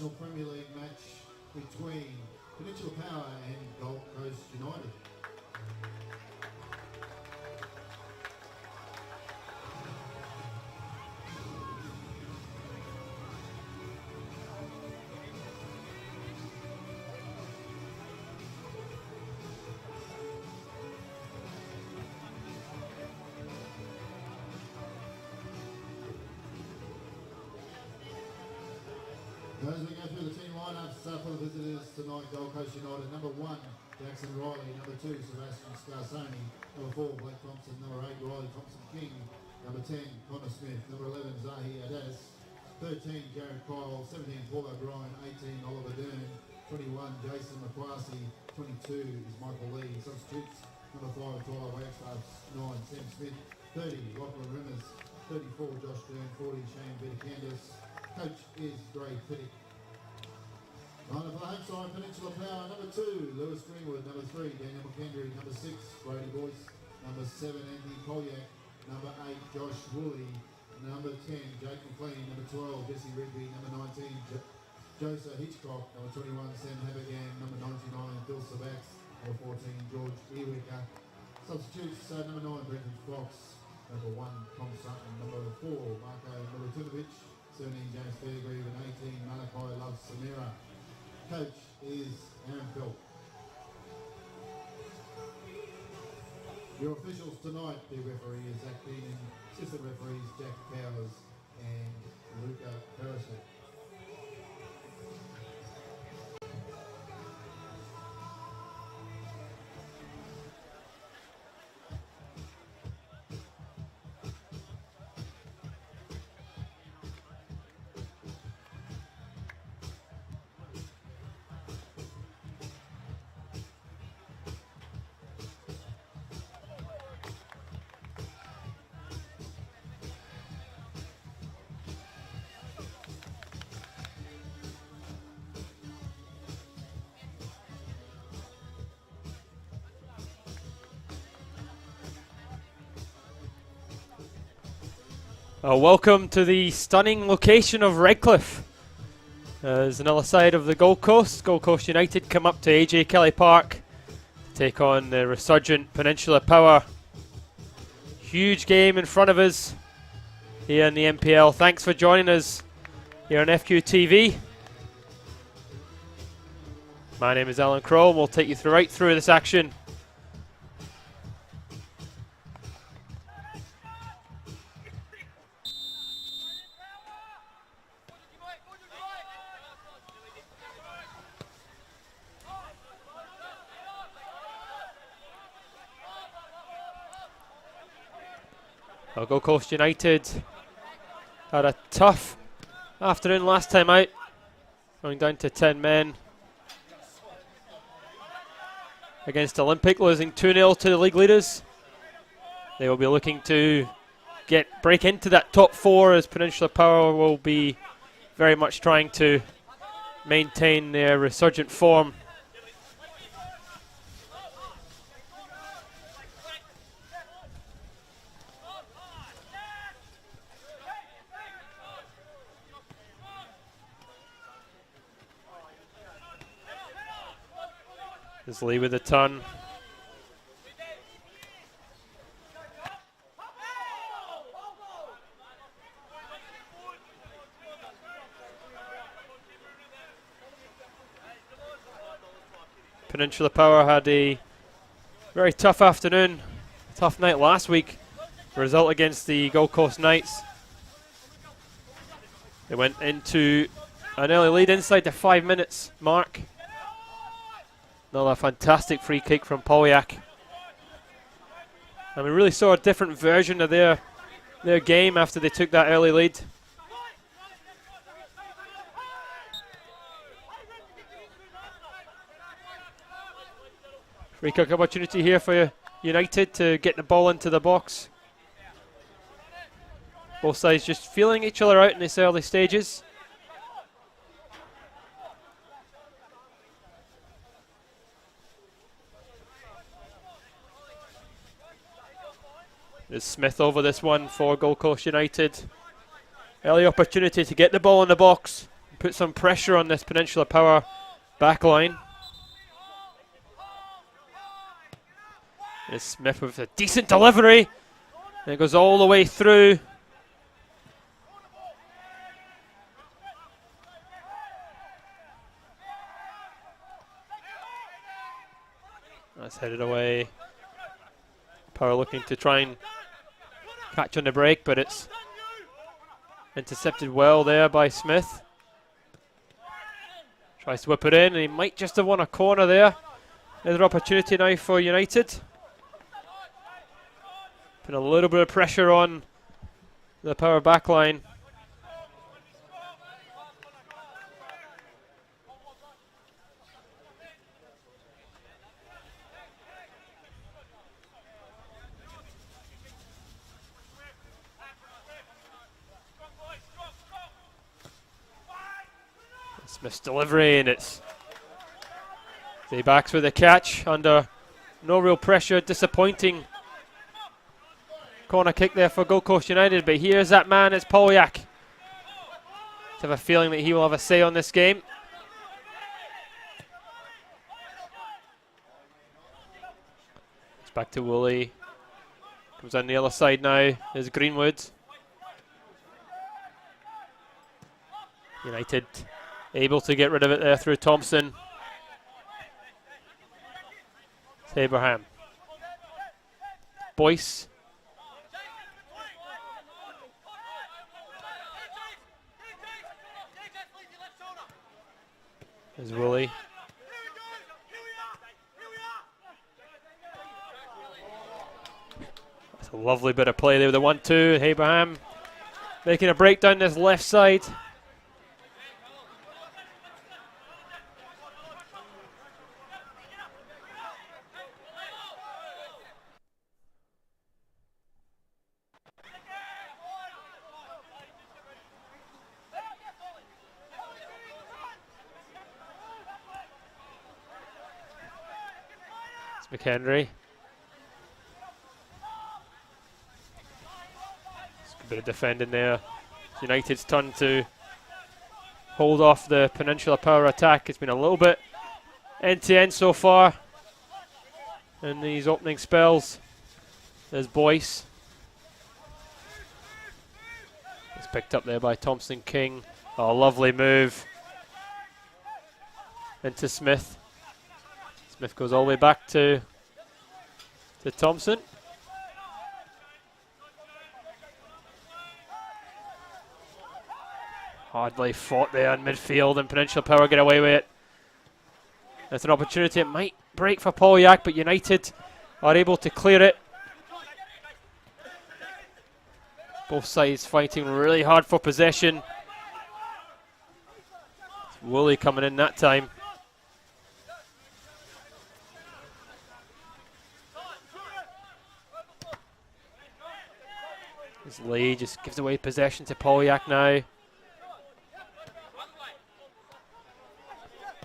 National Premier League match between Peninsula Power and Gold Coast United. As we go through the team lineups for the visitors tonight, Gold Coast United, number 1, Jackson Riley, number 2, Sebastian Scarsoni, number 4, Blake Thompson, number 8, Riley Thompson-King, number 10, Connor Smith, number 11, Zahi Adas, 13, Jared Kyle, 17, Paul O'Brien, 18, Oliver Dern, 21, Jason McQuarrie, 22 is Michael Lee. Substitutes, number 5, Tyler Wagstaff, 9, Sam Smith, 30, Lachlan Rimmers, 34, Josh Dern, 40, Shane Better-Candice. Coach is Gray Pittick. Line for the home side, Peninsula Power, number 2, Lewis Greenwood, number 3, Daniel McKendry, number 6, Brady Boyce, number 7, Andy Kolyak, number 8, Josh Woolley, number 10, Jake McLean, number 12, Jesse Rigby, number 19, Joseph Hitchcock, number 21, Sam Habergan, number 99, Phil Sabax, number 14, George Ewicker. Substitutes, number 9, Brendan Fox, number 1, Tom Sutton, number 4, Marko Milutinovich, 17, James Fairgrave, and 18, Malachi Love Samira. Coach is Aaron Phil. Your officials tonight, the referee is Zach Keenan, assistant referees Jack Powers and Luca Perisic. Welcome to the stunning location of Redcliffe. There's another side of the Gold Coast. Gold Coast United come up to AJ Kelly Park to take on the resurgent Peninsula Power. Huge game in front of us here in the NPL. Thanks for joining us here on FQTV. My name is Alan Crowe and we'll take you right through this action. Gold Coast United had a tough afternoon last time out, going down to 10 men against Olympic, losing 2-0 to the league leaders. They will be looking to break into that top 4, as Peninsula Power will be very much trying to maintain their resurgent form. There's Lee with a ton. Peninsula Power had a very tough afternoon, tough night last week. Result against the Gold Coast Knights. They went into an early lead inside the 5 minutes mark. Another fantastic free kick from Polyak. And we really saw a different version of their game after they took that early lead. Free kick opportunity here for United to get the ball into the box. Both sides just feeling each other out in these early stages. There's Smith over this one for Gold Coast United. Early opportunity to get the ball in the box. put some pressure on this Peninsula Power back line. There's Smith with a decent delivery. And it goes all the way through. That's headed away. Power looking to try and catch on the break, but it's intercepted well there by Smith. Tries to whip it in, and he might just have won a corner there. Another opportunity now for United. Put a little bit of pressure on the Power backline. Smith's delivery, and it's backs with a catch under no real pressure. Disappointing corner kick there for Gold Coast United, but here's that man, it's Polyak. I have a feeling that he will have a say on this game. It's back to Woolley. Comes on the other side now, there's Greenwood. United able to get rid of it there through Thompson. It's Abraham. Boyce. There's Woolley. That's a lovely bit of play there with the 1-2. Abraham making a break down this left side. McHenry. It's a bit of defending there. United's turn to hold off the Peninsula Power attack. It's been a little bit end-to-end so far in these opening spells. There's Boyce. It's picked up there by Thompson King. Oh, lovely move into Smith. Smith goes all the way back to Thompson. Hardly fought there in midfield, and Peninsula Power get away with it. There's an opportunity. It might break for Polyak, but United are able to clear it. Both sides fighting really hard for possession. It's Woolley coming in that time. Lee just gives away possession to Polyak now.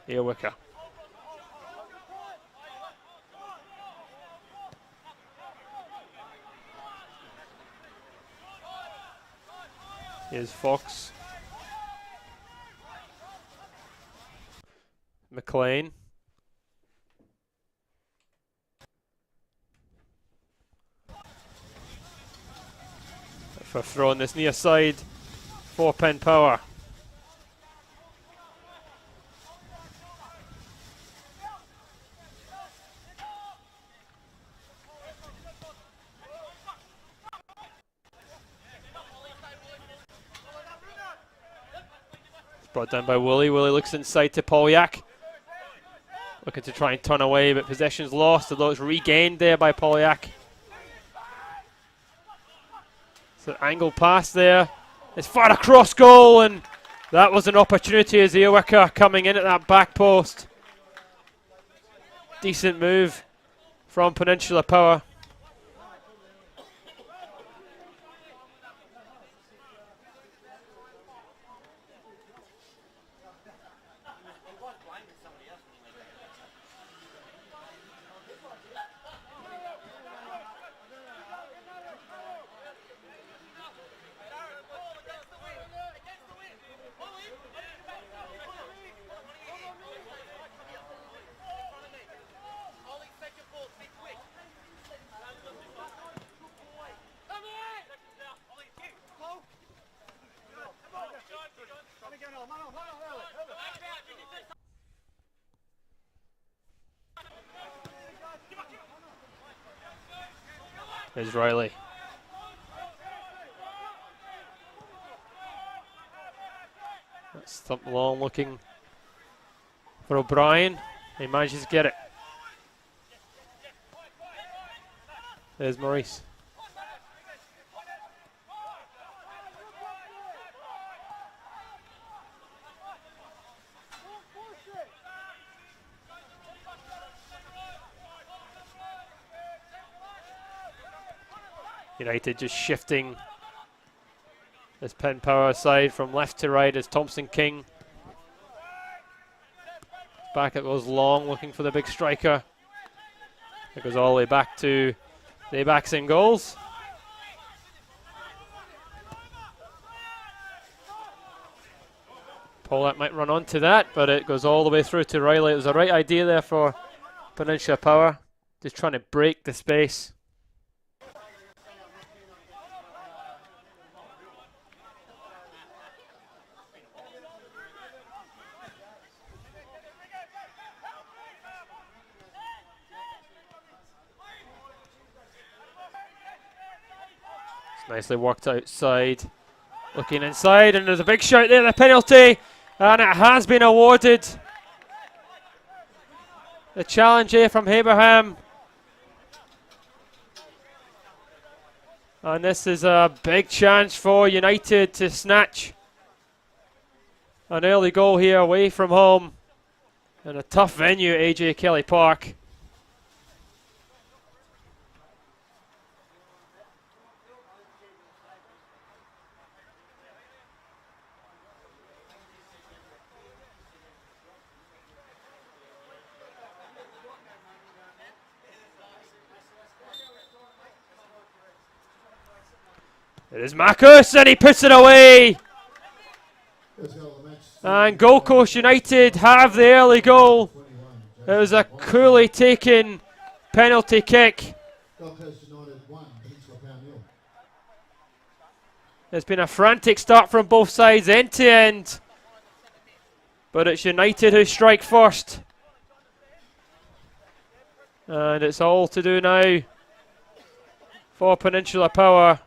Earwicker. Here's Fox. McLean. For throwing this near side for Penn Power. It's brought down by Woolley. Woolley looks inside to Polyak. Looking to try and turn away, but possession's lost, although it's regained there by Polyak. Angle pass there. It's fired across goal, and that was an opportunity as Earwicker coming in at that back post. Decent move from Peninsula Power. is Riley. That's Stump long looking for O'Brien. He manages to get it. There's Maurice. United just shifting this Penn Power side from left to right as Thompson King. Back it goes long, looking for the big striker. It goes all the way back to the backs in goals. Paulette might run onto that, but it goes all the way through to Riley. It was the right idea there for Peninsula Power, just trying to break the space. Nicely worked outside, looking inside, and there's a big shout there, the penalty, and it has been awarded. The challenge here from Abraham, and this is a big chance for United to snatch an early goal here away from home in a tough venue, AJ Kelly Park. It is Marcus, and he puts it away. And Gold Coast United have the early goal. It was a coolly taken penalty kick. It's been a frantic start from both sides, end to end. But it's United who strike first. And it's all to do now for Peninsula Power.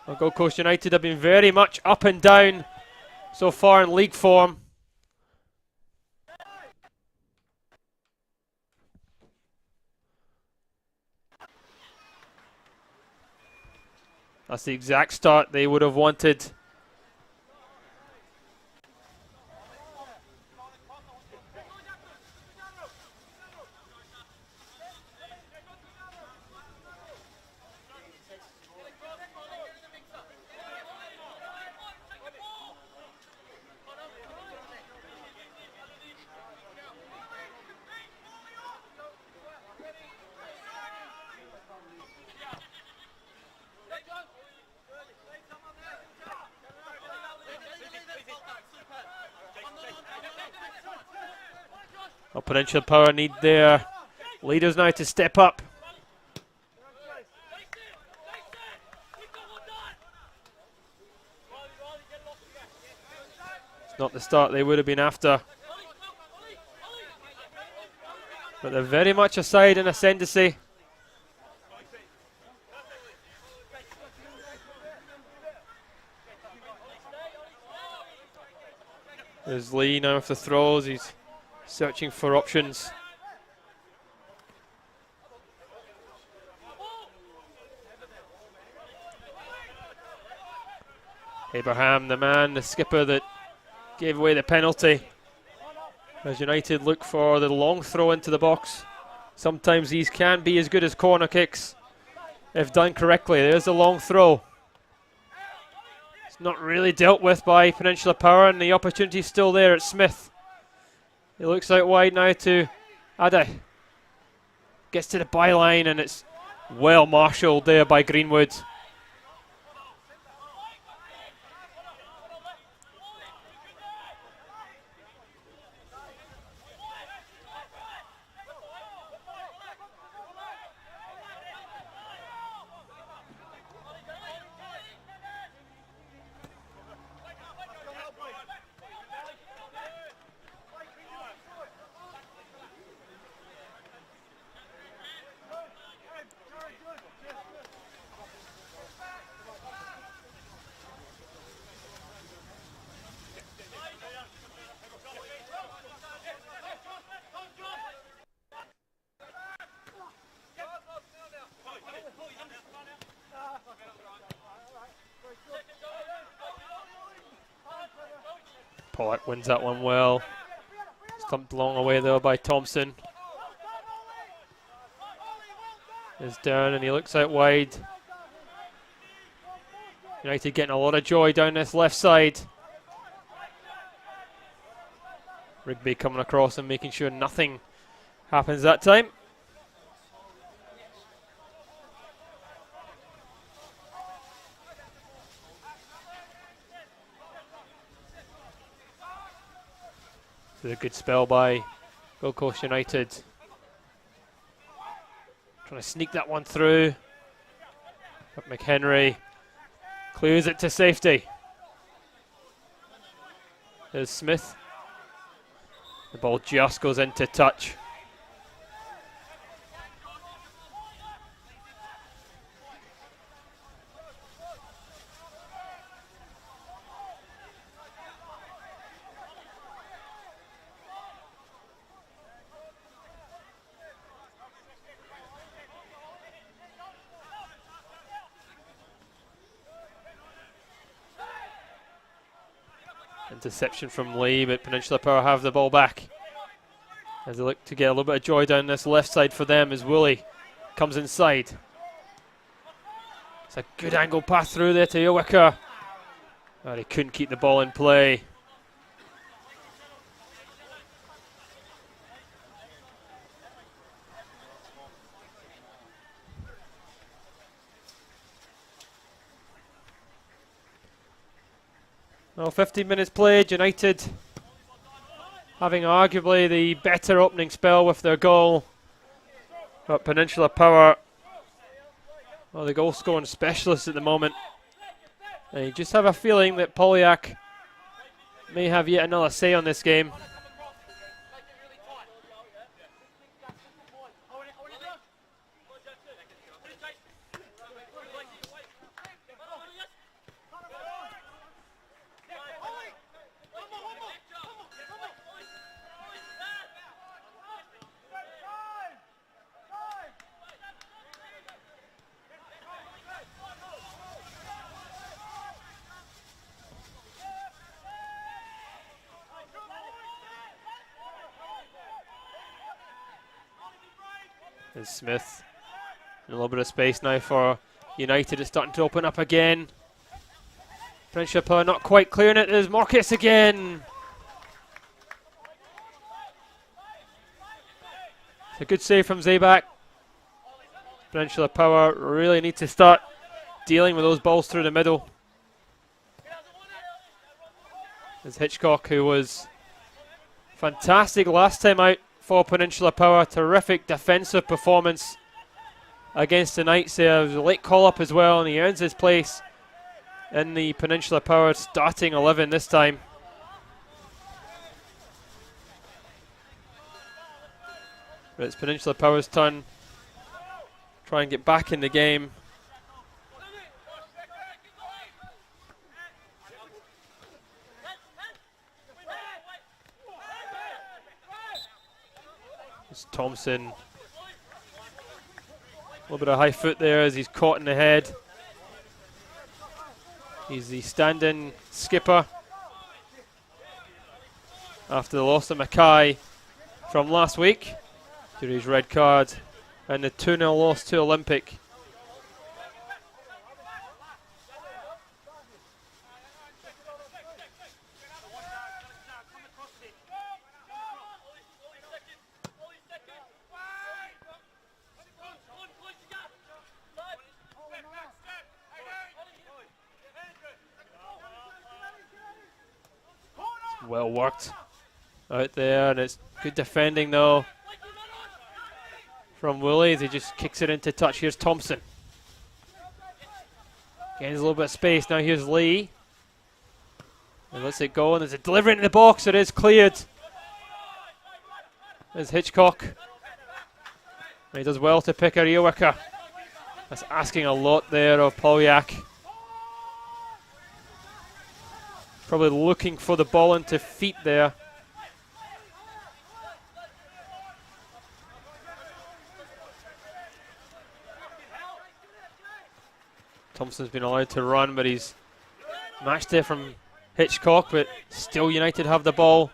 Well, Gold Coast United have been very much up and down so far in league form. That's the exact start they would have wanted. Well, Peninsula Power need their leaders now to step up. It's not the start they would have been after. But they're very much a side in ascendancy. There's Lee now with the throws. He's searching for options. Abraham, the man, the skipper that gave away the penalty. As United look for the long throw into the box. Sometimes these can be as good as corner kicks if done correctly. There's the long throw. It's not really dealt with by Peninsula Power, and the opportunity's still there at Smith. He looks out wide now to Ade. Gets to the byline, and it's well marshalled there by Greenwood. Pollock wins that one well. Stumped long away though by Thompson. Is down and he looks out wide. United getting a lot of joy down this left side. Rigby coming across and making sure nothing happens that time. So a good spell by Gold Coast United. Trying to sneak that one through. But McHenry clears it to safety. There's Smith. The ball just goes into touch. Interception from Lee, but Peninsula Power have the ball back as they look to get a little bit of joy down this left side for them as Woolley comes inside. It's a good angle pass through there to Earwicker. Oh, he couldn't keep the ball in play. Well, 15 minutes played, United having arguably the better opening spell with their goal. But Peninsula Power, well, the goal scoring specialists at the moment. And you just have a feeling that Polyak may have yet another say on this game. There's Smith. And a little bit of space now for United. It's starting to open up again. Peninsula Power not quite clearing it. There's Marcus again. It's a good save from Zabak. Peninsula Power really need to start dealing with those balls through the middle. There's Hitchcock, who was fantastic last time out for Peninsula Power. Terrific defensive performance against the Knights there. It was a late call-up as well, and he earns his place in the Peninsula Power starting 11 this time. But it's Peninsula Power's turn. Try and get back in the game. It's Thompson. A little bit of high foot there as he's caught in the head. He's the stand-in skipper after the loss of Mackay from last week due to his red card and the 2-0 loss to Olympic. Well worked out there, and it's good defending though from Woolley as he just kicks it into touch. Here's Thompson. Gains a little bit of space. Now here's Lee. And lets it go, and there's a delivery into the box. It is cleared. There's Hitchcock. And he does well to pick out Earwicker. That's asking a lot there of Polyak. Probably looking for the ball into feet there. Thompson's been allowed to run, but he's matched there from Hitchcock, but still United have the ball.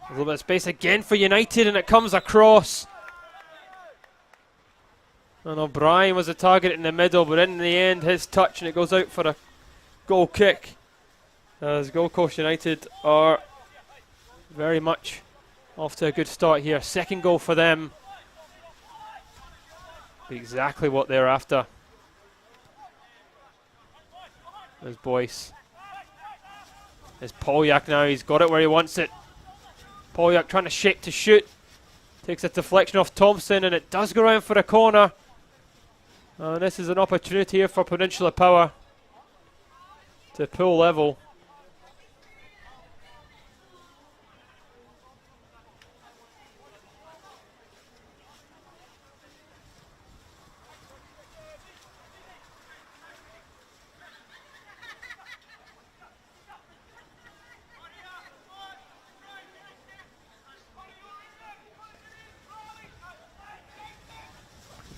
A little bit of space again for United, and it comes across. And O'Brien was a target in the middle, but in the end, his touch, and it goes out for a goal kick. As Gold Coast United are very much off to a good start here. Second goal for them. Exactly what they're after. There's Boyce. There's Polyak now. He's got it where he wants it. Polyak trying to shake to shoot. Takes a deflection off Thompson, and it does go around for a corner. This is an opportunity here for Peninsula Power to pull level.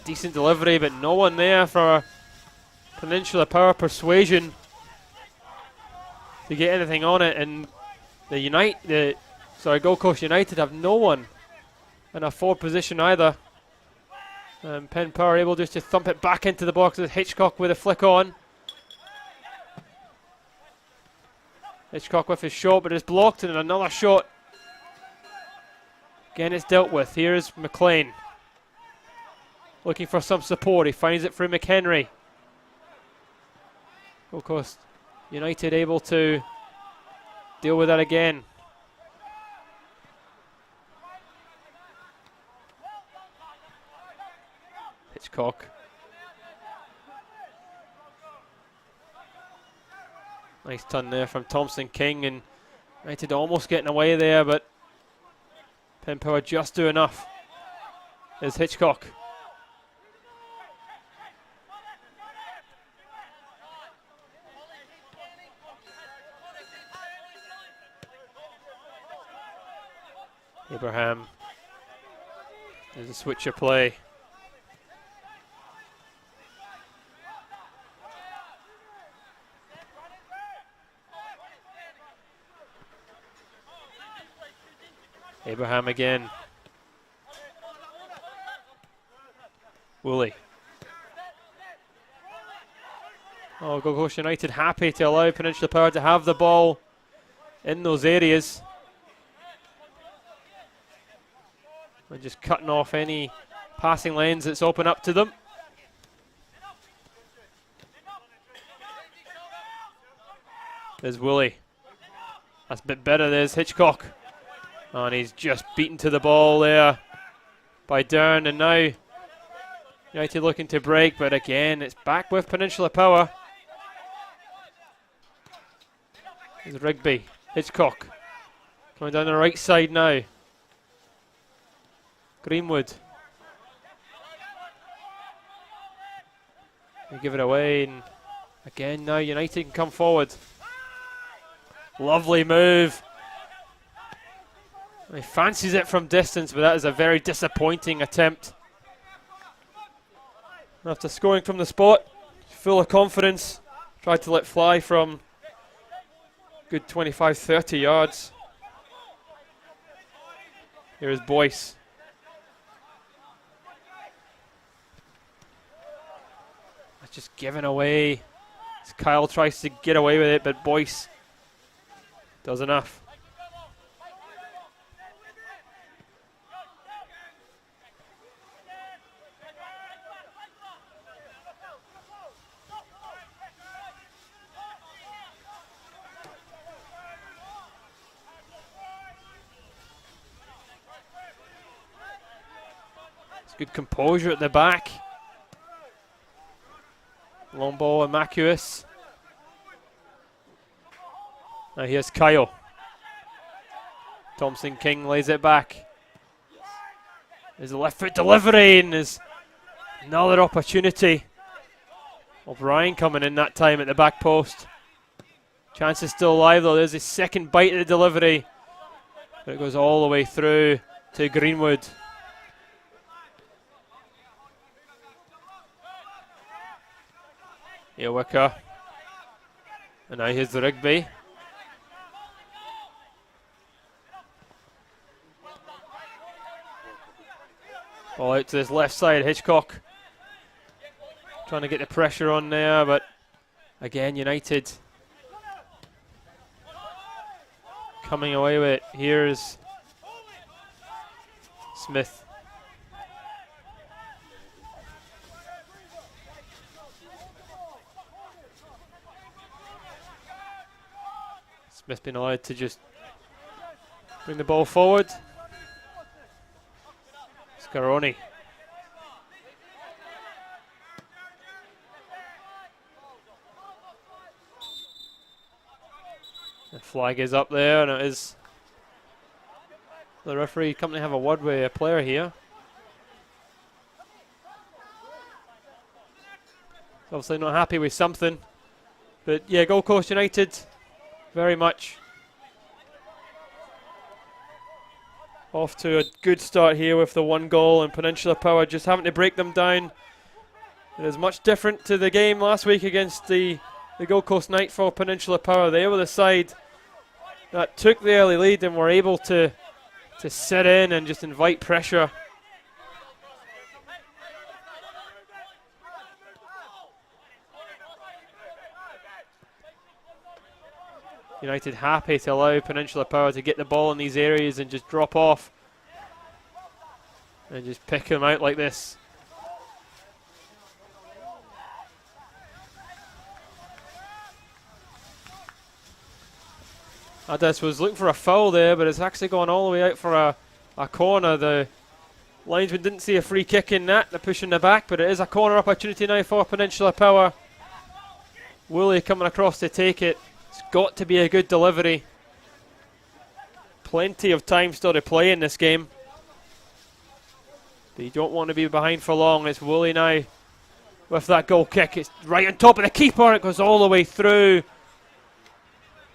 Decent delivery, but no one there for Peninsula Power Persuasion to get anything on it, and Gold Coast United have no one in a forward position either. Penn Power able just to thump it back into the box with Hitchcock with a flick on. Hitchcock with his shot, but it's blocked, and another shot. Again, it's dealt with. Here's McLean. Looking for some support. He finds it through McHenry. Gold Coast United able to deal with that again. Hitchcock. Nice turn there from Thompson King, and United almost getting away there, but Penn Power just do enough. There's Hitchcock. Abraham. There's a switch of play. Abraham again. Woolley. Gold Coast United happy to allow Peninsula Power to have the ball in those areas. They're just cutting off any passing lanes that's open up to them. There's Woolley. That's a bit better. There's Hitchcock. And he's just beaten to the ball there by Dern. And now United looking to break, but again, it's back with Peninsula Power. There's Rigby. Hitchcock. Coming down the right side now. Greenwood. They give it away, and again now United can come forward. Lovely move. He fancies it from distance, but that is a very disappointing attempt. After scoring from the spot, full of confidence, tried to let fly from good 25-30 yards. Here is Boyce. Just given away. As Kyle tries to get away with it, but Boyce does enough. It's good composure at the back. Long ball, Immaculus. Now here's Kyle. Thompson King lays it back. There's a left foot delivery, and there's another opportunity. O'Brien coming in that time at the back post. Chance is still alive though. There's his second bite of the delivery. But it goes all the way through to Greenwood. Here Wicker. And now here's the Rigby. Ball out to this left side. Hitchcock trying to get the pressure on there, but again United coming away with it. Here's Smith. Smith being allowed to just bring the ball forward. Scaroni. The flag is up there, and it is the referee coming to have a word with a player here. Obviously not happy with something, but yeah, Gold Coast United very much off to a good start here with the 1 goal, and Peninsula Power just having to break them down. It is much different to the game last week against the Gold Coast Nightfall. Peninsula Power, they were the side that took the early lead and were able to sit in and just invite pressure. United happy to allow Peninsula Power to get the ball in these areas and just drop off and just pick them out like this. Addis was looking for a foul there, but it's actually gone all the way out for a corner. The linesman didn't see a free kick in that. They're pushing the back, but it is a corner opportunity now for Peninsula Power. Woolley coming across to take it. It's got to be a good delivery. Plenty of time still to play in this game. But you don't want to be behind for long. It's Woolley now with that goal kick. It's right on top of the keeper. It goes all the way through.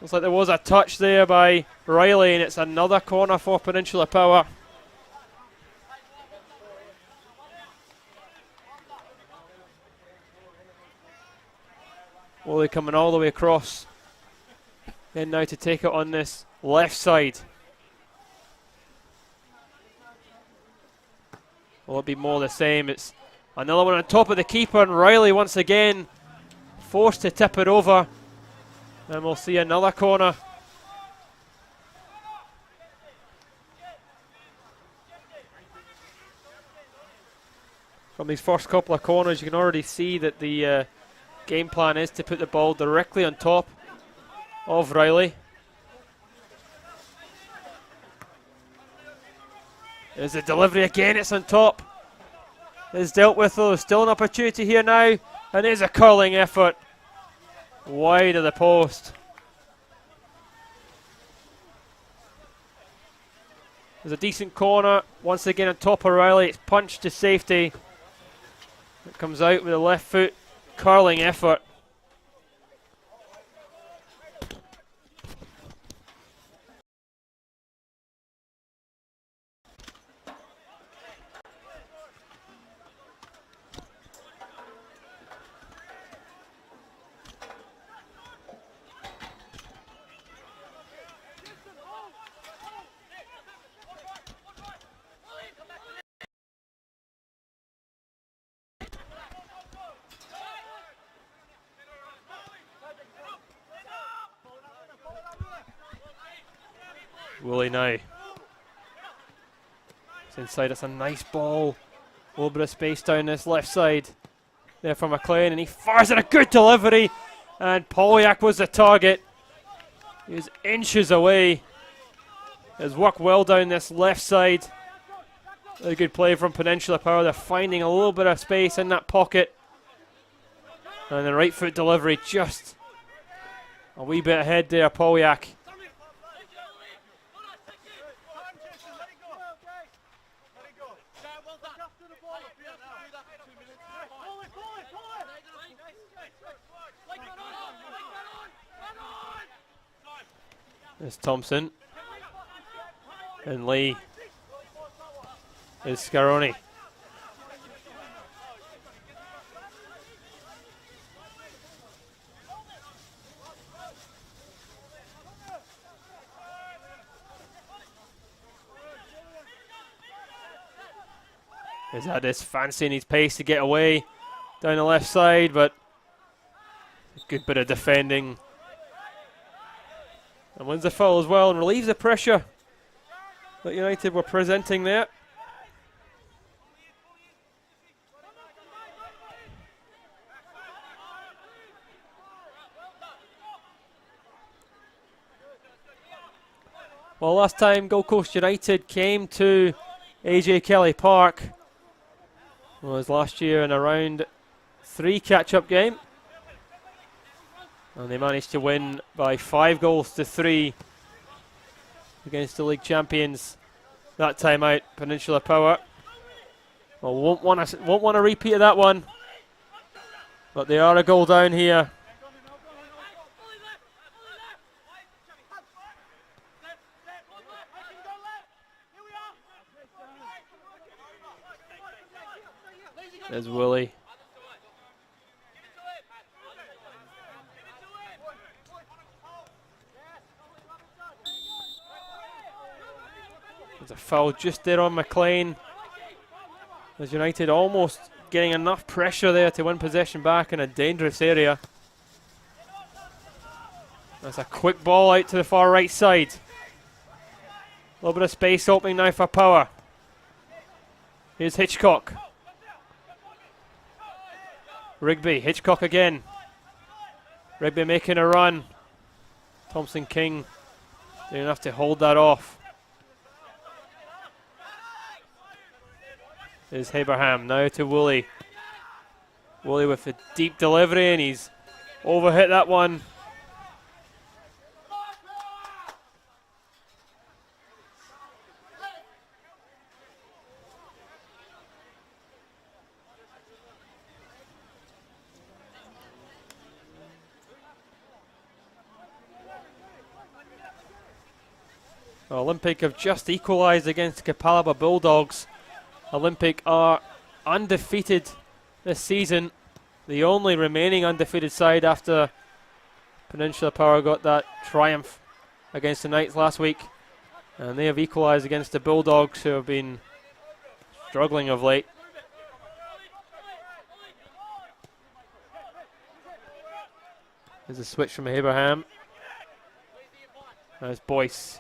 Looks like there was a touch there by Riley, and it's another corner for Peninsula Power. Woolley coming all the way across. Then now to take it on this left side. Will it be more the same? It's another one on top of the keeper, and Riley once again forced to tip it over. And we'll see another corner. From these first couple of corners, you can already see that the game plan is to put the ball directly on top of Riley. There's the delivery again, it's on top. It's dealt with though, still an opportunity here now. And there's a curling effort. Wide of the post. There's a decent corner. Once again on top of Riley. It's punched to safety. It comes out with a left foot. Curling effort. Woolley now. It's inside, it's a nice ball. A little bit of space down this left side. There from McLean, and he fires it, a good delivery. And Polyak was the target. He was inches away. Has worked well down this left side. A good play from Peninsula Power. They're finding a little bit of space in that pocket. And the right foot delivery just a wee bit ahead there, Polyak. There's Thompson. And Lee. Is Scaroni. Is Addis fancying his pace to get away down the left side, but a good bit of defending. And wins the foul as well and relieves the pressure that United were presenting there. Well, last time Gold Coast United came to AJ Kelly Park was last year in a round 3 catch-up game. And they managed to win by 5-3 against the league champions. That time out, Peninsula Power. Well, won't want a repeat of that one. But they are a goal down here. There's Willie. There's a foul just there on McLean. As United almost getting enough pressure there to win possession back in a dangerous area. That's a quick ball out to the far right side. A little bit of space opening now for Power. Here's Hitchcock. Rigby, Hitchcock again. Rigby making a run. Thompson King doing enough to hold that off. There's Abraham now to Woolley. Woolley with a deep delivery and he's overhit that one. Olympic have just equalised against Kapalaba Bulldogs. Olympic are undefeated this season. The only remaining undefeated side after Peninsula Power got that triumph against the Knights last week. And they have equalised against the Bulldogs, who have been struggling of late. There's a switch from Abraham. There's Boyce.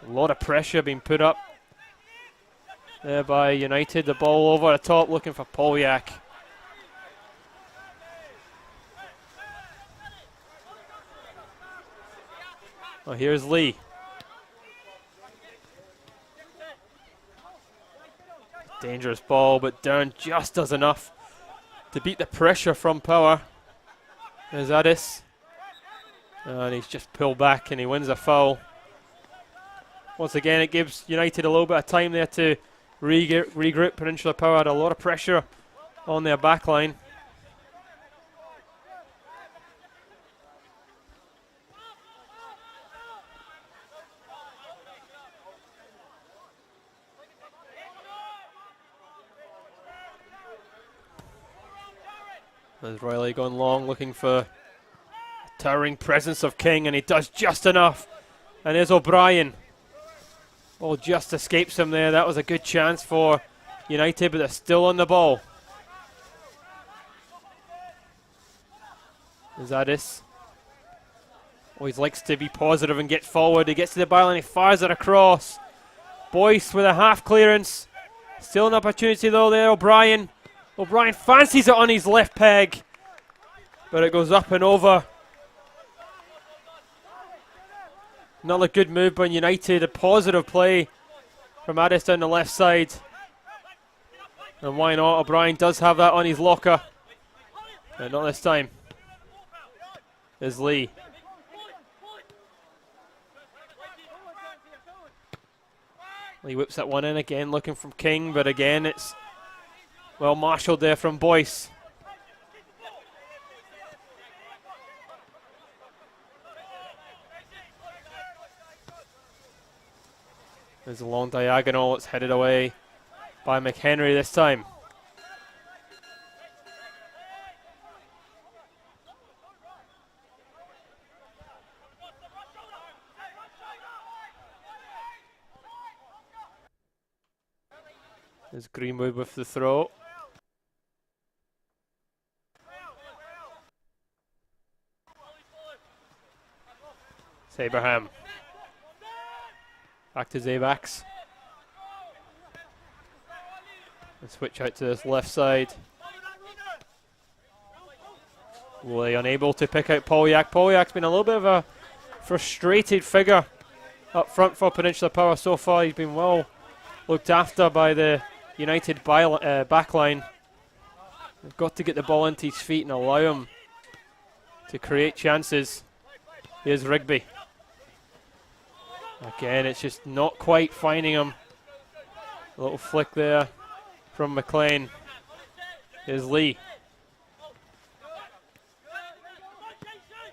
A lot of pressure being put up there by United. The ball over the top looking for Polyak. Oh, here's Lee. Dangerous ball, but Dern just does enough to beat the pressure from Power. There's Addis. And he's just pulled back and he wins a foul. Once again, it gives United a little bit of time there to regroup. Peninsula Power had a lot of pressure on their back line. There's Riley going long, looking for a towering presence of King, and he does just enough. And there's O'Brien. Oh, just escapes him there. That was a good chance for United, but they're still on the ball. There's Addis. Always likes to be positive and get forward. He gets to the ball and he fires it across. Boyce with a half clearance. Still an opportunity though there, O'Brien. O'Brien fancies it on his left peg, but it goes up and over. Another good move by United, a positive play from Addis down the left side. And why not? O'Brien does have that on his locker. But not this time. There's Lee. Lee whips that one in again, looking from King, but again it's well marshalled there from Boyce. There's a long diagonal. It's headed away by McHenry this time. There's Greenwood with the throw. It's Abraham. Back to Zabax. And switch out to this left side. Woolley unable to pick out Polyak. Polyak's been a little bit of a frustrated figure up front for Peninsula Power so far. He's been well looked after by the United backline. They've got to get the ball into his feet and allow him to create chances. Here's Rigby. Again, it's just not quite finding him. A little flick there from McLean. Here's Lee.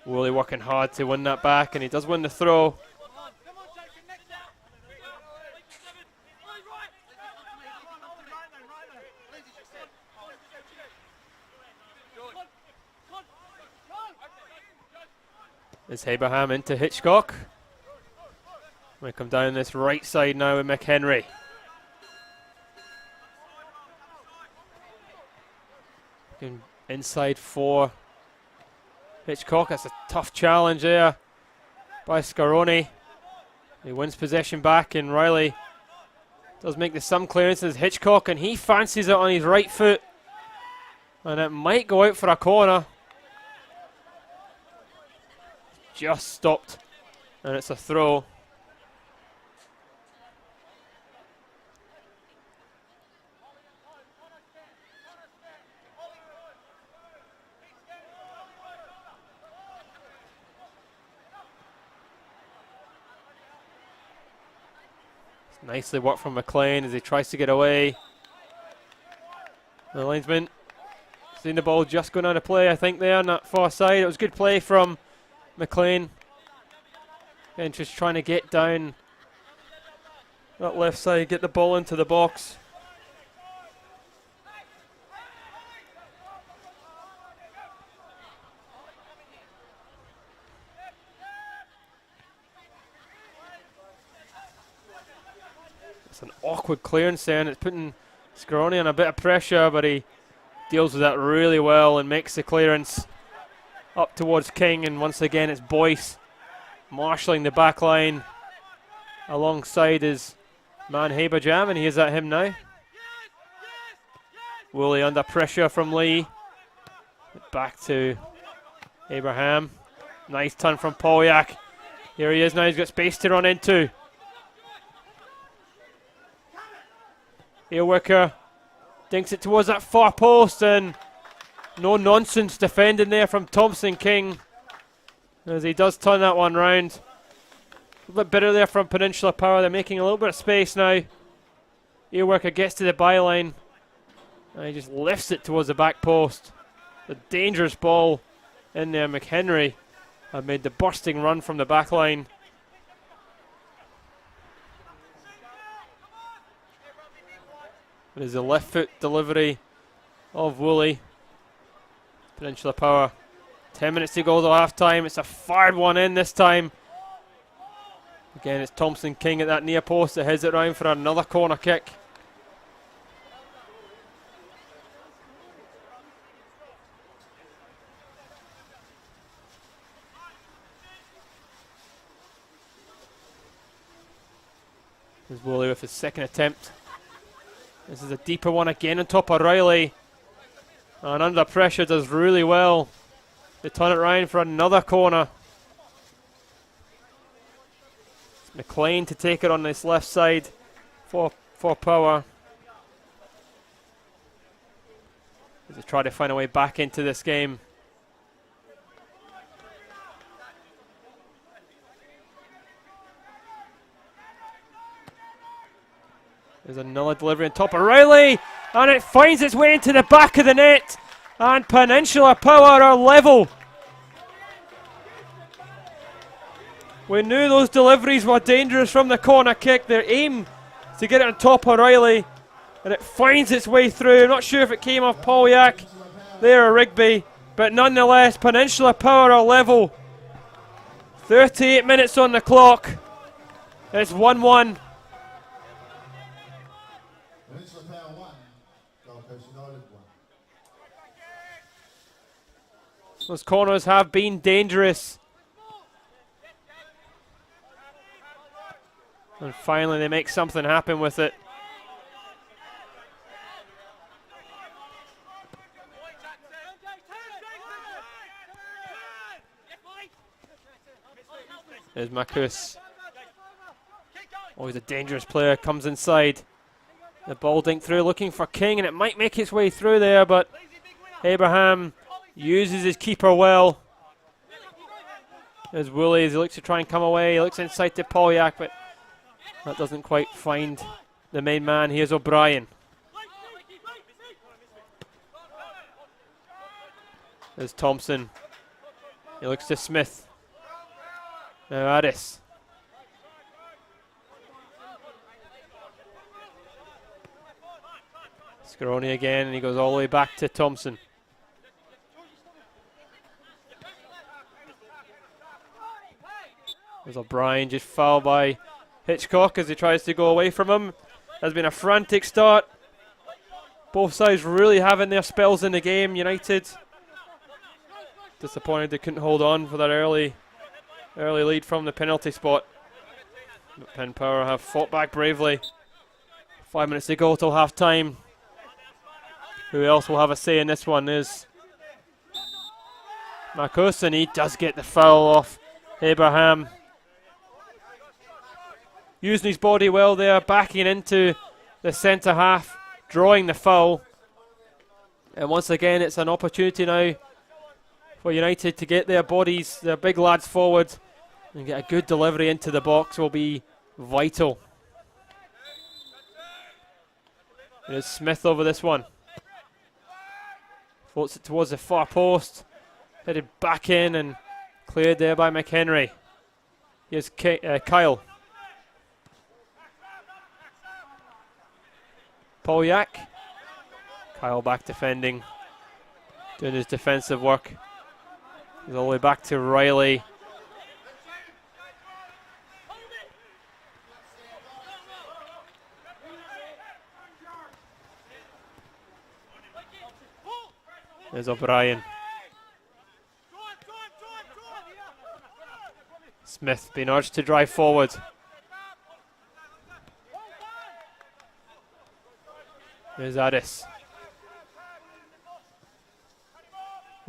Woolley working hard to win that back, and he does win the throw. It's Abraham into Hitchcock. We come down this right side now with McHenry. Inside for Hitchcock. That's a tough challenge there by Scaroni. He wins possession back, and Riley does make the some clearances. Hitchcock, and he fancies it on his right foot, and it might go out for a corner. Just stopped, and it's a throw. It's nicely worked from McLean as he tries to get away. The linesman seen the ball just going out of play, I think, there on that far side. It was good play from McLean, and just trying to get down that left side, get the ball into the box. It's an awkward clearance there, and it's putting Scaroni on a bit of pressure, but he deals with that really well and makes the clearance up towards King, and once again it's Boyce marshalling the back line alongside his man Haberjam, and he is at him now. Woolley under pressure from Lee. Back to Abraham. Nice turn from Polyak. Here he is now, he's got space to run into. Airworker dinks it towards that far post, and no nonsense defending there from Thompson King as he does turn that one round. A little bit better there from Peninsula Power. They're making a little bit of space now. Earworker gets to the byline, and he just lifts it towards the back post. The dangerous ball in there. McHenry have made the bursting run from the back line. It is a left foot delivery of Woolley. Peninsula Power. 10 minutes to go to half time. It's a fired one in this time. Again, it's Thompson King at that near post that heads it round for another corner kick. There's Woolley with his second attempt. This is a deeper one again on top of Riley. And under pressure does really well to turn it round for another corner. It's McLean to take it on this left side for Power. As they try to find a way back into this game. There's another delivery on top of Riley, and it finds its way into the back of the net, and Peninsula Power are level. We knew those deliveries were dangerous from the corner kick. Their aim to get it on top of Riley, and it finds its way through. I'm not sure if it came off Polyak there or Rigby, but nonetheless, Peninsula Power are level. 38 minutes on the clock. It's 1-1. Peninsula Power 1, Gold Coast United 1. Those corners have been dangerous. And finally they make something happen with it. There's Marcus. Always a dangerous player, comes inside. The ball dinked through, looking for King, and it might make its way through there, but Abraham uses his keeper well. There's Woolley as he looks to try and come away. He looks inside to Polyak, but that doesn't quite find the main man. Here's O'Brien. There's Thompson. He looks to Smith. Now Addis. Scaroni again, and he goes all the way back to Thompson. There's O'Brien, just fouled by Hitchcock as he tries to go away from him. Has been a frantic start. Both sides really having their spells in the game. United disappointed they couldn't hold on for that early lead from the penalty spot. But Penn Power have fought back bravely. 5 minutes to go till half time. Who else will have a say in this one is Marcos, and he does get the foul off Abraham. Using his body well there, backing into the centre half, drawing the foul. And once again, it's an opportunity now for United to get their bodies, their big lads forward, and get a good delivery into the box will be vital. There's Smith over this one. Floats it towards the far post. Headed back in and cleared there by McHenry. Here's Kyle. Polyak. Kyle back defending. Doing his defensive work. He's all the way back to Riley. There's O'Brien. Smith being urged to drive forward. There's Addis.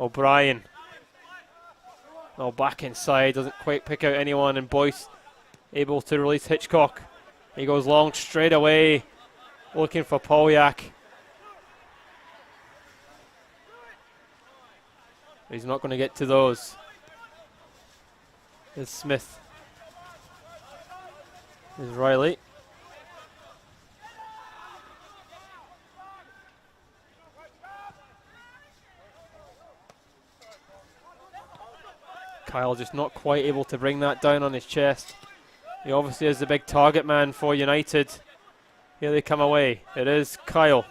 O'Brien. Oh, back inside, doesn't quite pick out anyone, and Boyce able to release Hitchcock. He goes long straight away, looking for Polyak. He's not going to get to those. There's Smith. There's Riley. Kyle just not quite able to bring that down on his chest. He obviously is the big target man for United. Here they come away. It is Kyle.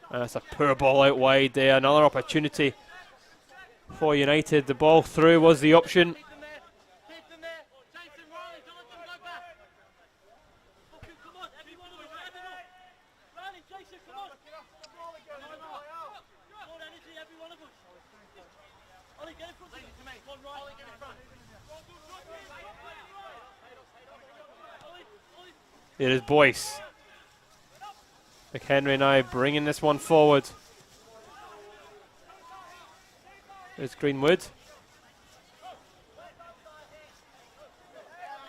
And that's a poor ball out wide there. Another opportunity for United. The ball through was the option. It is Boyce. McHenry now bringing this one forward. There's Greenwood.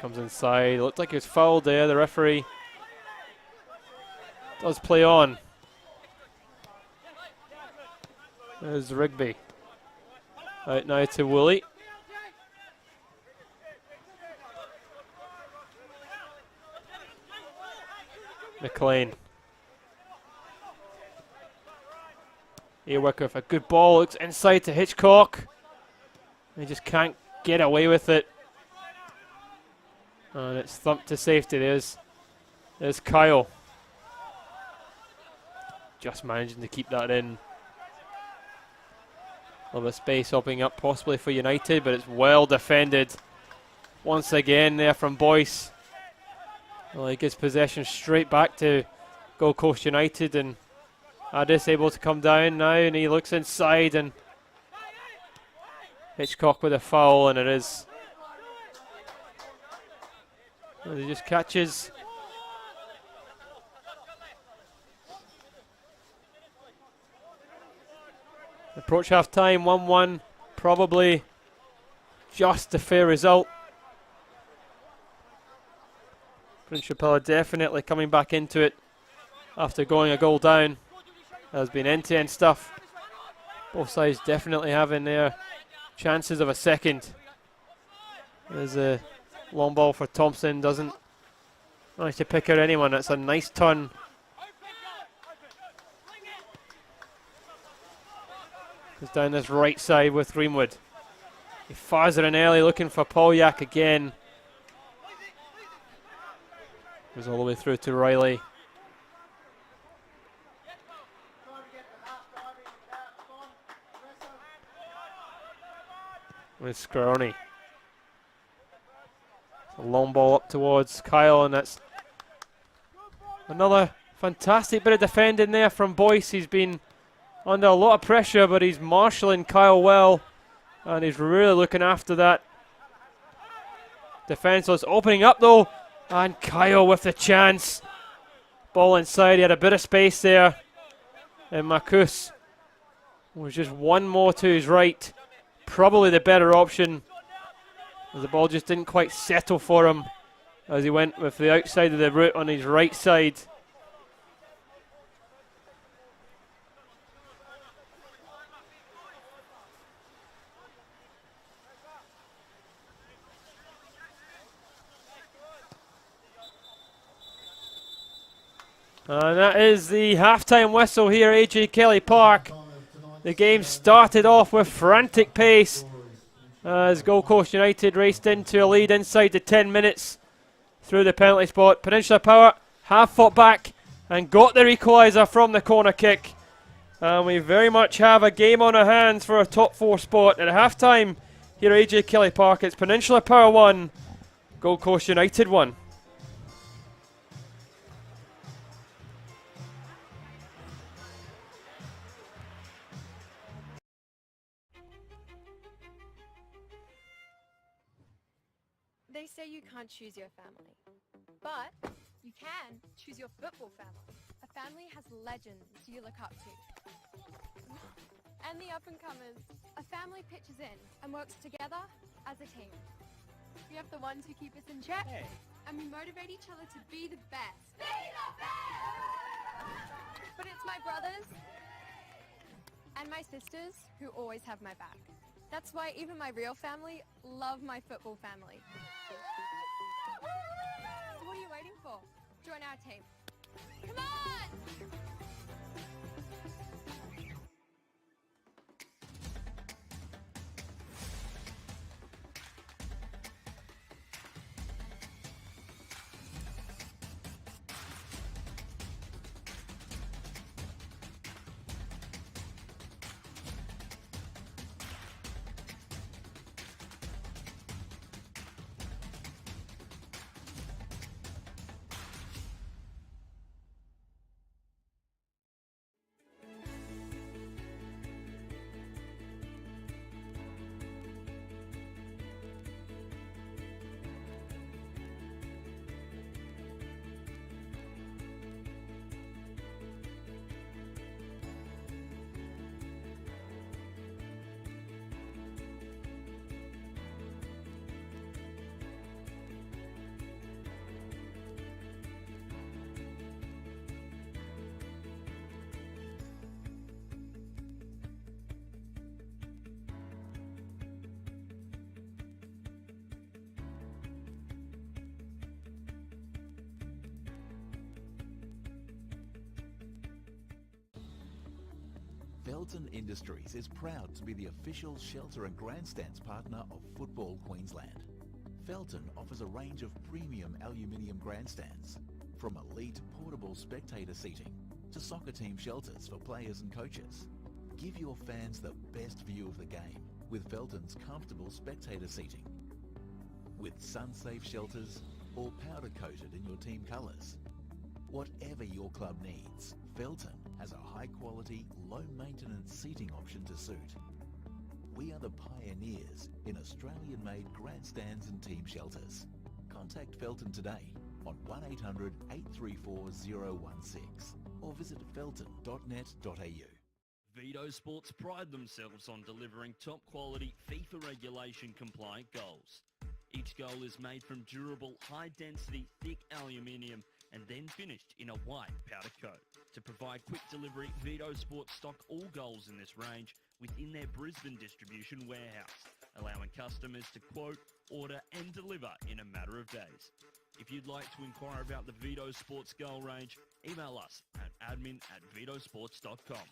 Comes inside. Looked like he was fouled there. The referee does play on. There's Rigby. Out now to Woolley. McLean. Earwick with a good ball, looks inside to Hitchcock. He just can't get away with it. And it's thumped to safety. There's Kyle. Just managing to keep that in. A little bit of space opening up possibly for United, but it's well defended. Once again there from Boyce. Well, he gives possession straight back to Gold Coast United, and Addis able to come down now, and he looks inside, and Hitchcock with a foul, and it is. And he just catches. Approach half time, 1-1, probably just a fair result. Peninsula definitely coming back into it after going a goal down. Has been end-to-end stuff. Both sides definitely having their chances of a second. There's a long ball for Thompson, doesn't manage to pick out anyone. That's a nice turn. Goes down this right side with Greenwood. He fires it in early, looking for Polyak again. Goes all the way through to Riley. With Scaroni. A long ball up towards Kyle, and that's another fantastic bit of defending there from Boyce. He's been under a lot of pressure, but he's marshalling Kyle well, and he's really looking after that. Defenseless opening up though, and Kyle with the chance. Ball inside, he had a bit of space there, and Marcus was just one more to his right. Probably the better option, as the ball just didn't quite settle for him as he went with the outside of the route on his right side. And that is the halftime whistle here at AJ Kelly Park. The game started off with frantic pace as Gold Coast United raced into a lead inside the 10 minutes through the penalty spot. Peninsula Power have fought back and got their equaliser from the corner kick. And we very much have a game on our hands for a top 4 spot. At halftime here at AJ Kelly Park, it's Peninsula Power 1, Gold Coast United 1. They say you can't choose your family, but you can choose your football family. A family has legends you look up to. And the up-and-comers. A family pitches in and works together as a team. We have the ones who keep us in check, and we motivate each other to be the best. Be the best! But it's my brothers and my sisters who always have my back. That's why even my real family love my football family. So what are you waiting for? Join our team. Come on! Felton Industries is proud to be the official shelter and grandstands partner of Football Queensland. Felton offers a range of premium aluminium grandstands, from elite portable spectator seating to soccer team shelters for players and coaches. Give your fans the best view of the game with Felton's comfortable spectator seating. With sun-safe shelters or powder-coated in your team colours. Whatever your club needs, Felton has a high-quality, low-maintenance seating option to suit. We are the pioneers in Australian-made grandstands and team shelters. Contact Felton today on 1800 834 016 or visit felton.net.au. Vito Sports pride themselves on delivering top-quality FIFA regulation compliant goals. Each goal is made from durable, high-density, thick aluminium and then finished in a white powder coat. To provide quick delivery, Vito Sports stock all goals in this range within their Brisbane distribution warehouse, allowing customers to quote, order and deliver in a matter of days. If you'd like to inquire about the Vito Sports goal range, email us at admin@vitosports.com.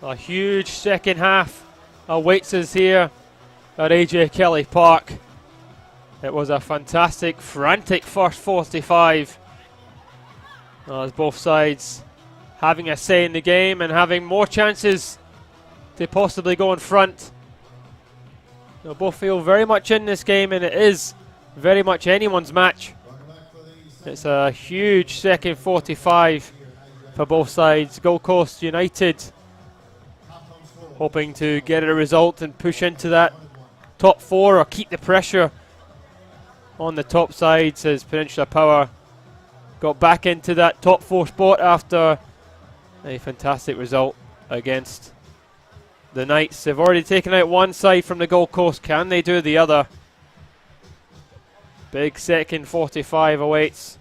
A huge second half awaits us here at AJ Kelly Park. It was a fantastic, frantic first 45. As both sides having a say in the game and having more chances to possibly go in front. They'll both feel very much in this game, and it is very much anyone's match. It's a huge second 45 for both sides. Gold Coast United hoping to get a result and push into that top 4 or keep the pressure on the top sides, as Peninsula Power got back into that top 4 spot after a fantastic result against the Knights. They've already taken out one side from the Gold Coast. Can they do the other? Big second 45 awaits.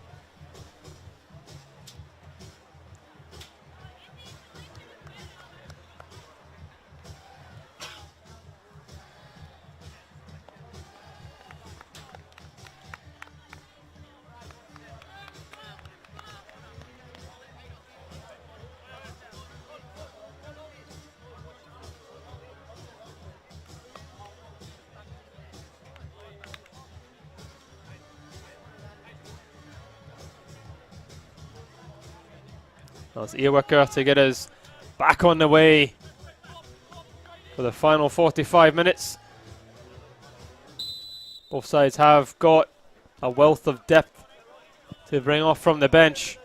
That's Earwicker to get us back on the way for the final 45 minutes. Both sides have got a wealth of depth to bring off from the bench.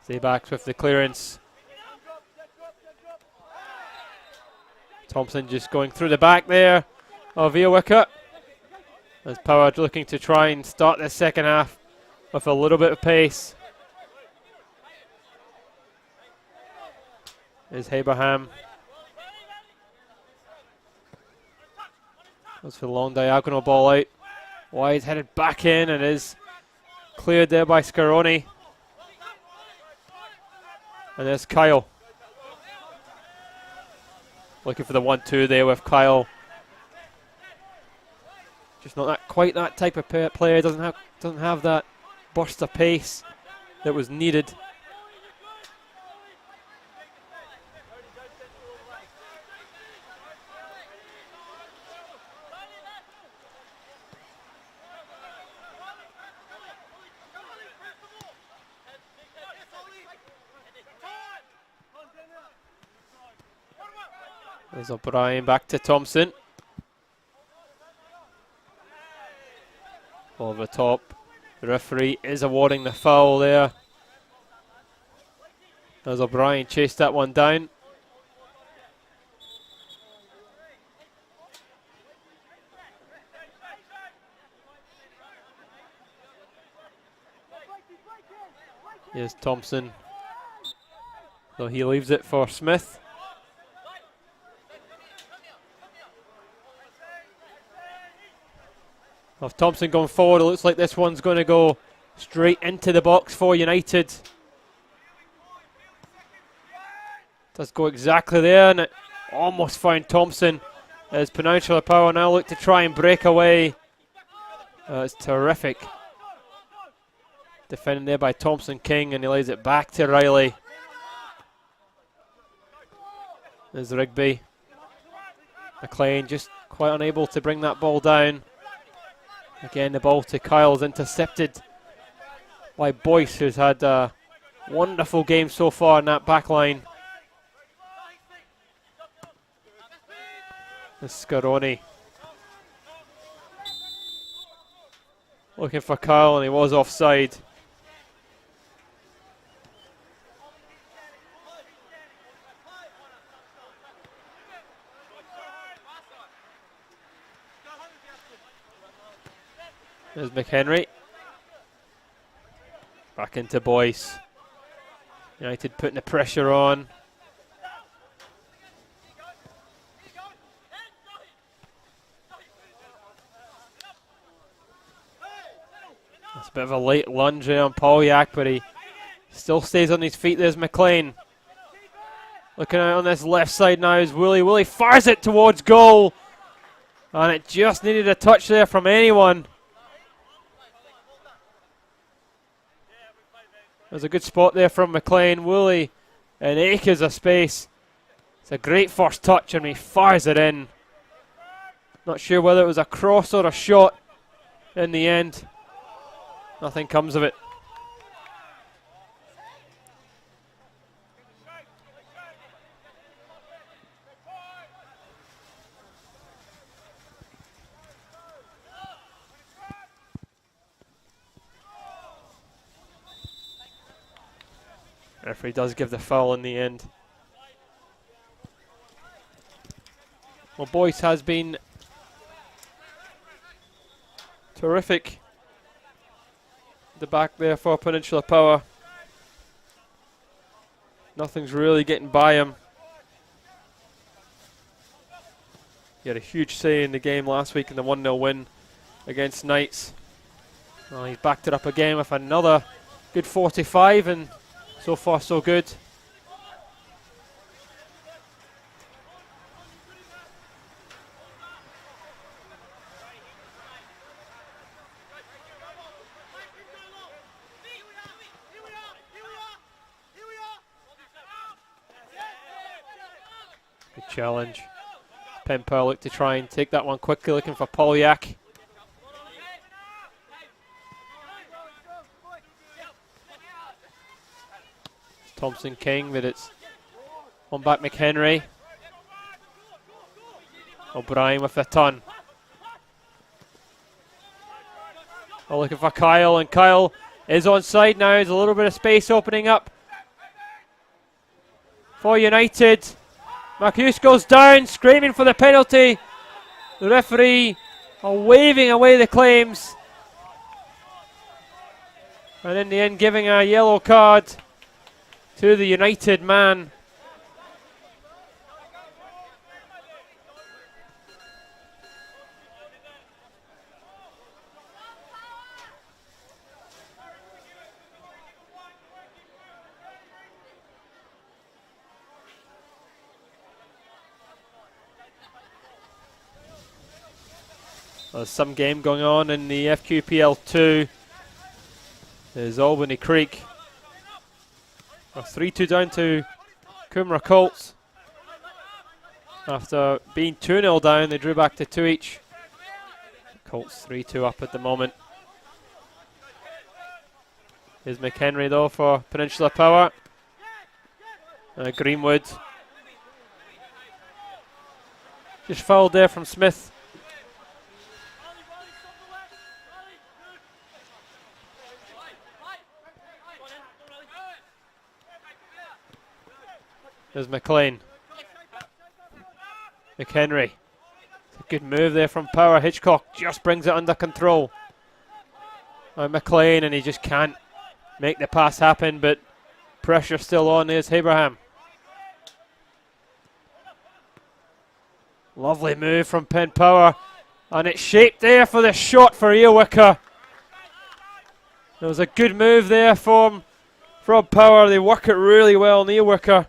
Zaybacks with the clearance. Thompson just going through the back there of Earwicker. As Power looking to try and start the second half with a little bit of pace. Is Abraham. Goes for the long diagonal ball out. Wide headed back in and is cleared there by Scaroni. And there's Kyle. Looking for the 1-2 there with Kyle. Just not that quite that type of player. Doesn't have that burst of pace that was needed. There's O'Brien back to Thompson. Over the top. The referee is awarding the foul there. As O'Brien chased that one down. Here's Thompson. So he leaves it for Smith. Of Thompson going forward, it looks like this one's going to go straight into the box for United. Does go exactly there, and it almost found Thompson as Peninsula Power now look to try and break away. It's terrific. Defended there by Thompson King, and he lays it back to Riley. There's Rigby. McLean just quite unable to bring that ball down. Again, the ball to Kyle's intercepted by Boyce, who's had a wonderful game so far in that back line. There's Scaroni. Looking for Kyle, and he was offside. There's McHenry. Back into Boyce. United putting the pressure on. That's a bit of a late lunge there on Polyak, but he still stays on his feet. There's McLean. Looking out on this left side now is Woolley. Woolley fires it towards goal. And it just needed a touch there from anyone. There's a good spot there from McLean. Woolley and acres of space. It's a great first touch and he fires it in. Not sure whether it was a cross or a shot in the end. Nothing comes of it. Referee does give the foul in the end. Well, Boyce has been terrific. The back there for Peninsula Power. Nothing's really getting by him. He had a huge say in the game last week in the 1-0 win against Knights. Well, he's backed it up again with another good 45, and so far so good. Good challenge. Penpower look to try and take that one quickly, looking for Polyak. Thompson King, but it's on back McHenry. O'Brien with a ton. Oh, looking for Kyle, and Kyle is onside now. There's a little bit of space opening up for United. Marcus goes down, screaming for the penalty. The referee waving away the claims. And in the end, giving a yellow card to the United man. There's some game going on in the FQPL 2. There's Albany Creek. 3-2 down to Coomera Colts. After being 2-0 down, they drew back to 2 each. Colts 3-2 up at the moment. Here's McHenry though for Peninsula Power. Greenwood. Just fouled there from Smith. There's McLean. McHenry. It's a good move there from Power. Hitchcock just brings it under control. McLean, and he just can't make the pass happen, but pressure still on. There's Abraham. Lovely move from Penn Power, and it's shaped there for the shot for Earwicker. There was a good move there from Power. They work it really well, and Earwicker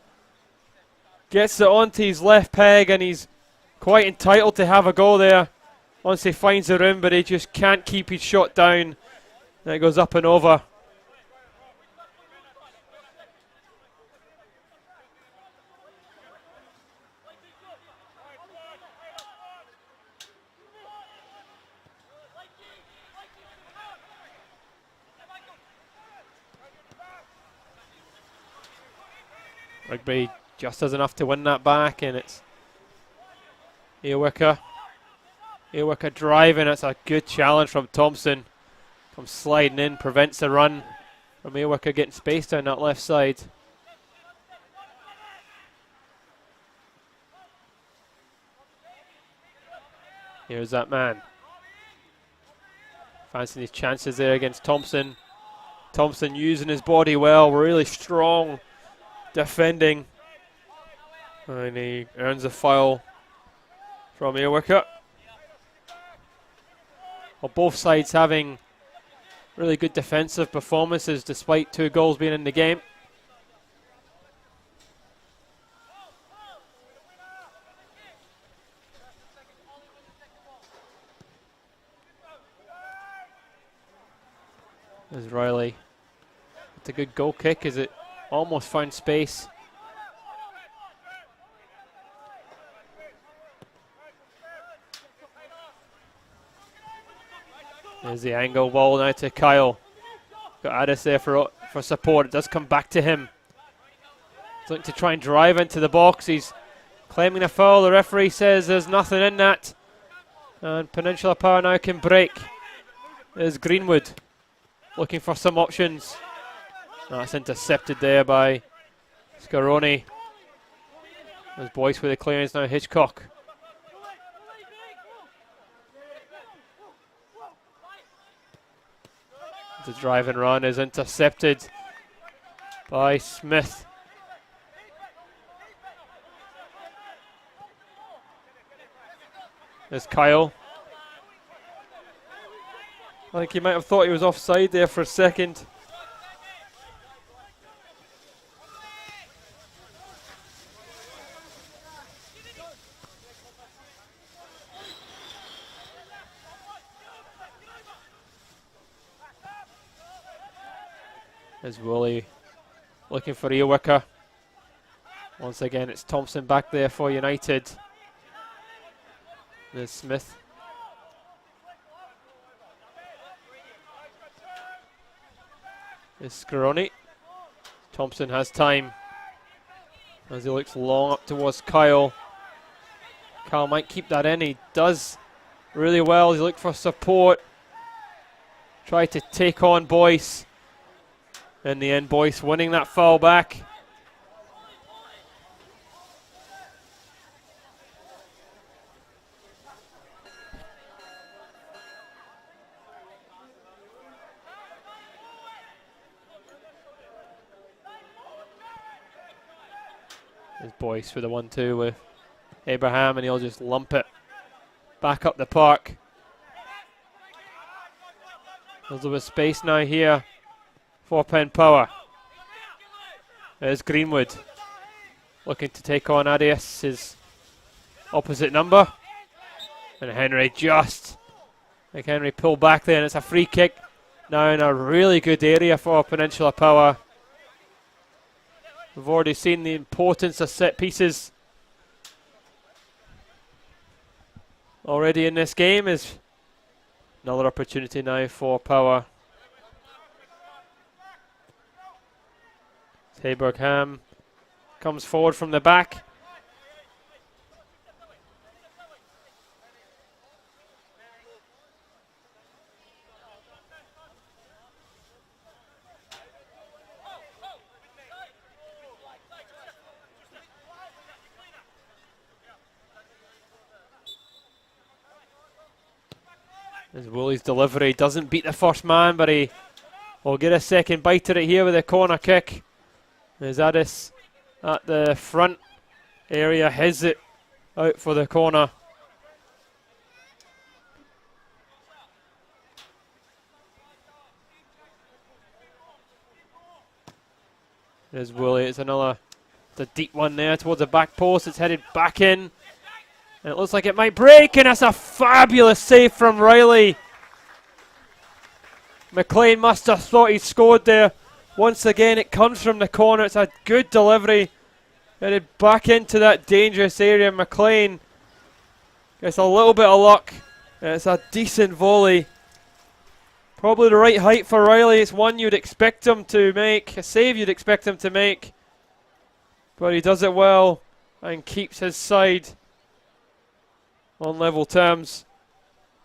gets it onto his left peg, and he's quite entitled to have a go there once he finds the room, but he just can't keep his shot down. And it goes up and over. Rugby just has enough to win that back, and it's Earwicker. Earwicker driving. It's a good challenge from Thompson. Comes sliding in, prevents the run from Earwicker getting space down that left side. Here's that man. Fancying his chances there against Thompson. Thompson using his body well, really strong defending. And he earns a foul from Earwicker. Well, both sides having really good defensive performances despite 2 goals being in the game. There's Riley. It's a good goal kick as it almost found space. There's the angle ball now to Kyle. Got Addis there for support. It does come back to him. He's looking to try and drive into the box. He's claiming a foul. The referee says there's nothing in that. And Peninsula Power now can break. There's Greenwood looking for some options. That's intercepted there by Scaroni. There's Boyce with the clearance now. Hitchcock. The drive and run is intercepted by Smith. There's Kyle. I think he might have thought he was offside there for a second. There's Woolley looking for Earwicker. Once again, it's Thompson back there for United. There's Smith. There's Scaroni. Thompson has time as he looks long up towards Kyle. Kyle might keep that in. He does really well. He looked for support. Tried to take on Boyce. In the end, Boyce winning that foul back. There's Boyce with the 1-2 with Abraham, and he'll just lump it back up the park. There's a bit of space now here for Penn Power. There's Greenwood looking to take on Arias, his opposite number. And Henry just, like Henry pulled back there, and it's a free kick now in a really good area for Peninsula Power. We've already seen the importance of set pieces already in this game. Is another opportunity now for Power. Abraham comes forward from the back. As Woolley's delivery doesn't beat the first man, but he will get a second bite at it here with a corner kick. There's Addis at the front area, heads it out for the corner. There's Woolley, it's a deep one there towards the back post. It's headed back in. And it looks like it might break, and that's a fabulous save from Riley. McLean must have thought he'd scored there. Once again, it comes from the corner. It's a good delivery. Headed back into that dangerous area. McLean gets a little bit of luck. And it's a decent volley. Probably the right height for Riley. It's one you'd expect him to make. A save you'd expect him to make. But he does it well and keeps his side on level terms.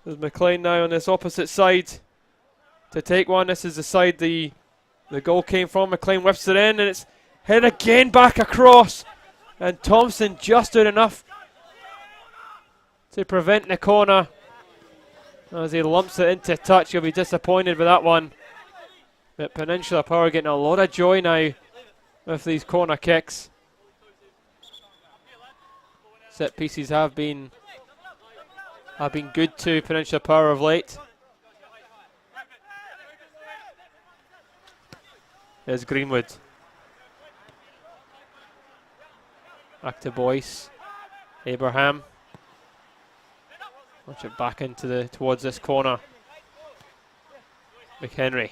There's McLean now on this opposite side to take one. This is the side the goal came from. McLean whips it in, and it's hit again back across. And Thompson just did enough to prevent the corner. As he lumps it into touch, he'll be disappointed with that one. But Peninsula Power getting a lot of joy now with these corner kicks. Set pieces have been good to Peninsula Power of late. There's Greenwood. Back to Boyce. Abraham. Watch it back into towards this corner. McHenry.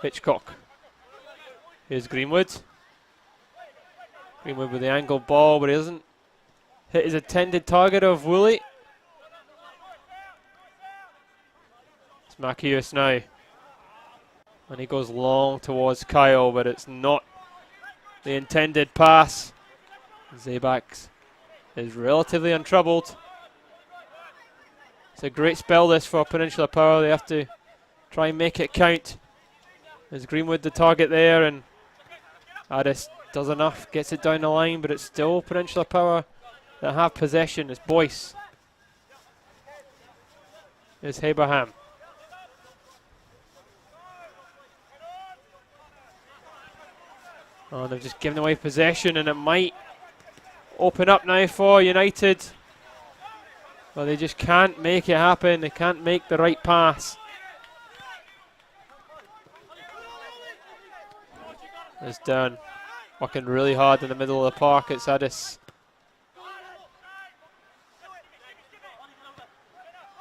Hitchcock. Here's Greenwood. Greenwood with the angled ball, but he doesn't hit his intended target of Woolley. It's Macchius now. And he goes long towards Kyle, but it's not the intended pass. Zabax is relatively untroubled. It's a great spell this for Peninsula Power. They have to try and make it count. There's Greenwood the target there, and Addis does enough, gets it down the line, but it's still Peninsula Power that have possession. It's Boyce. It's Abraham. Oh, they've just given away possession, and it might open up now for United. Well, they just can't make it happen. They can't make the right pass. It's done. Working really hard in the middle of the park. It's Addis.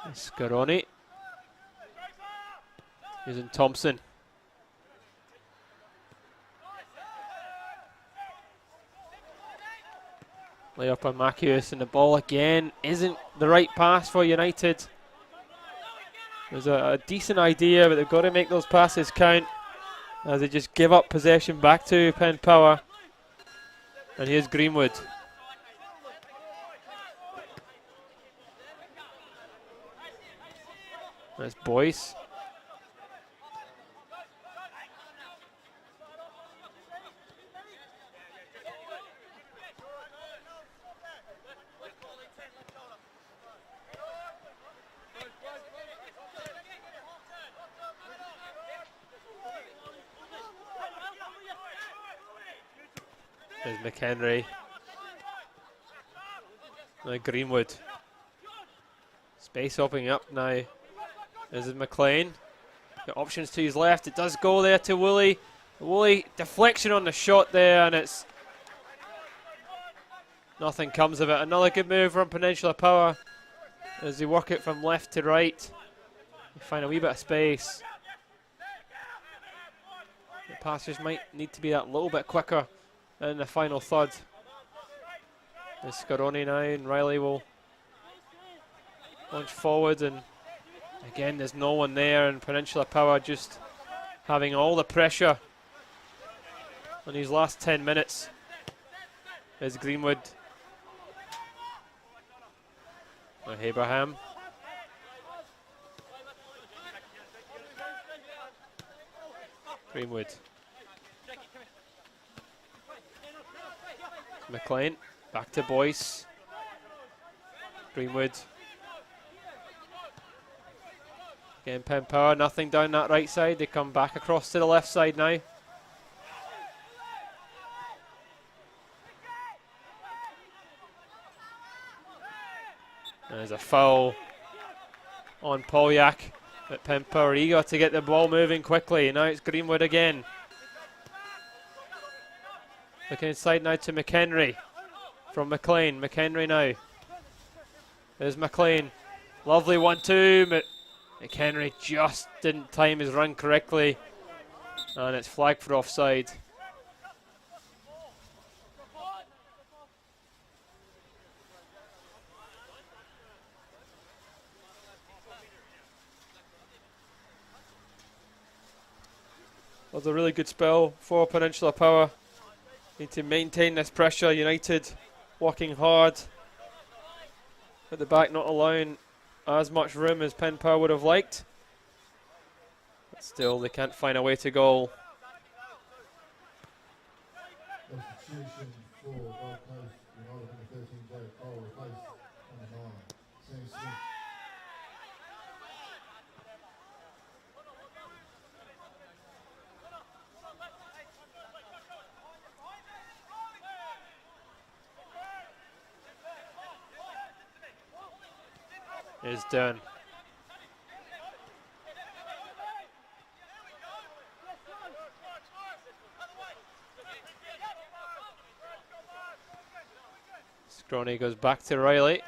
It's Scaroni. Using Thompson. Lay up on Macchius, and the ball again isn't the right pass for United. There's a decent idea, but they've got to make those passes count as they just give up possession back to Penn Power. And here's Greenwood. That's Boyce. There's McHenry. Now Greenwood. Space opening up now. This is McLean. Got options to his left. It does go there to Woolley. Woolley deflection on the shot there, and it's nothing comes of it. Another good move from Peninsula Power as they work it from left to right. They find a wee bit of space. The passers might need to be that little bit quicker in the final third. There's Scaroni now, and Riley will launch forward, and again there's no one there, and Peninsula Power just having all the pressure on these last 10 minutes. There's Greenwood. Now Abraham. Greenwood. McLean, back to Boyce. Greenwood. Again, Penn Power, nothing down that right side. They come back across to the left side now. There's a foul on Polyak, but Penn Power eager to get the ball moving quickly. Now it's Greenwood again. Looking inside now to McHenry from McLean. McHenry now. There's McLean. Lovely 1-2, but McHenry just didn't time his run correctly, and it's flagged for offside. That was a really good spell for Peninsula Power. Need to maintain this pressure. United working hard at the back, not allowing as much room as Penn Power would have liked. But still, they can't find a way to goal. Substitution for Gold Coast United number 13, Jared Cole, replaced number 9, Sam Smith. Is done. Scrony goes back to Riley.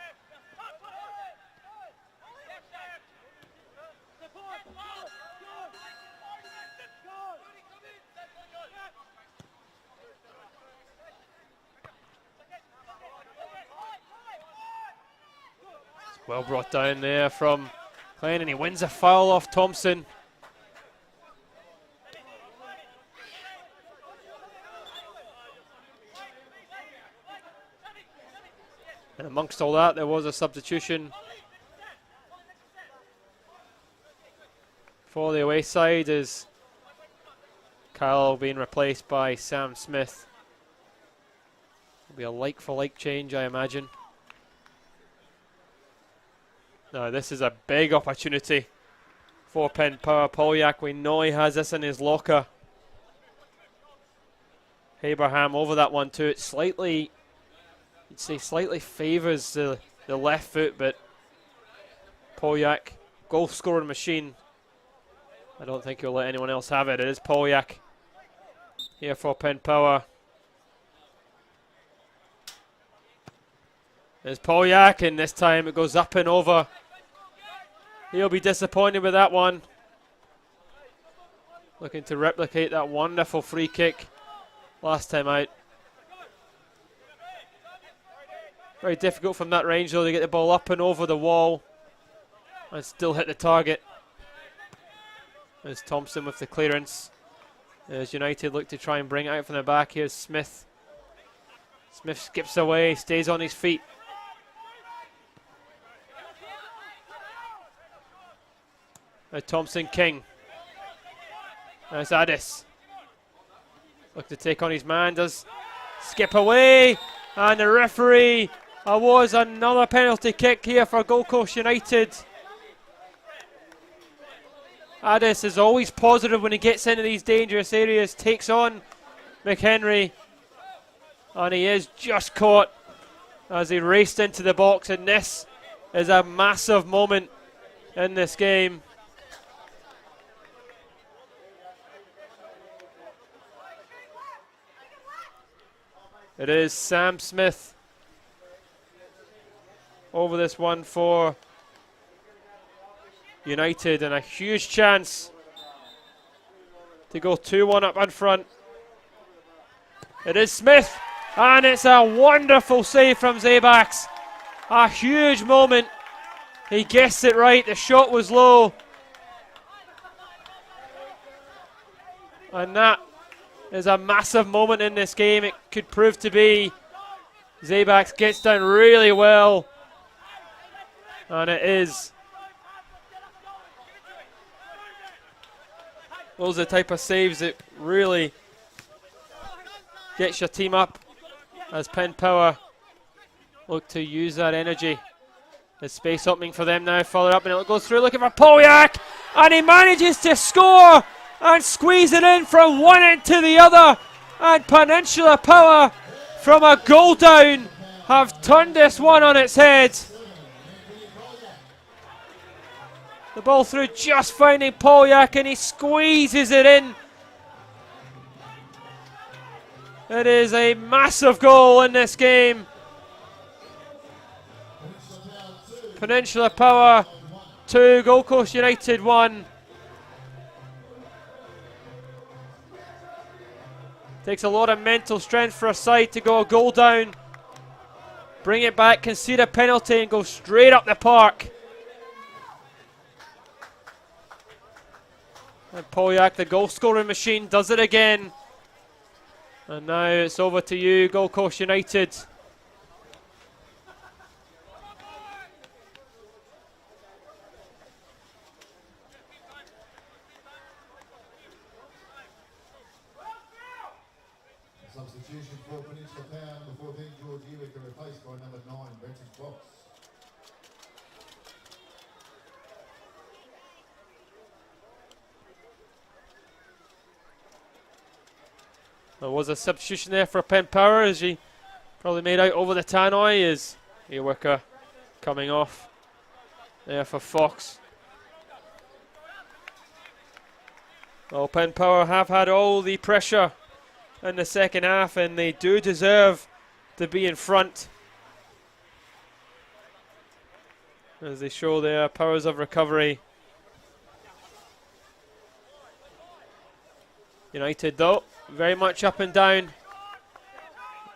Well brought down there from Glenn, and he wins a foul off Thompson. And amongst all that, there was a substitution for the away side, as Kyle being replaced by Sam Smith. It'll be a like-for-like change, I imagine. Now, this is a big opportunity for Penn Power. Polyak, we know he has this in his locker. Abraham over that one too. It slightly, you'd say slightly favours the left foot, but Polyak, goal scoring machine. I don't think he'll let anyone else have it. It is Polyak here for Penn Power. There's Polyak, and this time it goes up and over. He'll be disappointed with that one. Looking to replicate that wonderful free kick last time out. Very difficult from that range though to get the ball up and over the wall and still hit the target. There's Thompson with the clearance. As United look to try and bring it out from the back. Here's Smith. Smith skips away, stays on his feet. Thompson King. There's Addis. Look to take on his man, does skip away, and the referee awards another penalty kick here for Gold Coast United. Addis is always positive when he gets into these dangerous areas, takes on McHenry, and he is just caught as he raced into the box, and this is a massive moment in this game. It is Sam Smith over this one for United, and a huge chance to go 2-1 up in front. It is Smith, and it's a wonderful save from Zabax. A huge moment. He guessed it right. The shot was low, and that is a massive moment in this game. It could prove to be. Zabax gets down really well, and it is. Those are the type of saves that really gets your team up, as Penn Power look to use that energy. There's space opening for them now, further up, and it goes through looking for Polyak, and he manages to score and squeeze it in from one end to the other, and Peninsula Power from a goal down have turned this one on its head. The ball through, just finding Polyak, and he squeezes it in. It is a massive goal in this game. Peninsula Power 2, Gold Coast United 1. Takes a lot of mental strength for a side to go a goal down, bring it back, concede a penalty, and go straight up the park. And Polyak, the goal scoring machine, does it again. And now it's over to you, Gold Coast United. Substitution for Peninsula Power, number 14, George Ewick, replaced by number 9, Brenton Fox. There was a substitution there for Penn Power, as he probably made out over the tannoy, is Ewick coming off there for Fox. Well, Penn Power have had all the pressure in the second half, and they do deserve to be in front, as they show their powers of recovery. United though, very much up and down.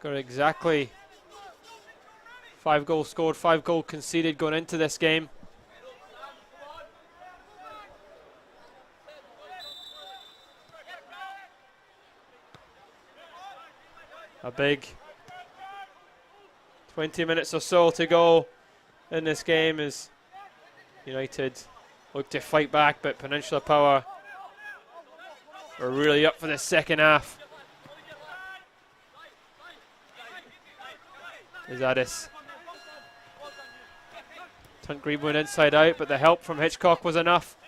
Got exactly 5 goals scored, 5 goals conceded going into this game. A big 20 minutes or so to go in this game as United look to fight back, but Peninsula Power are really up for the second half. Is Addis. Tunt Green went inside out, but the help from Hitchcock was enough.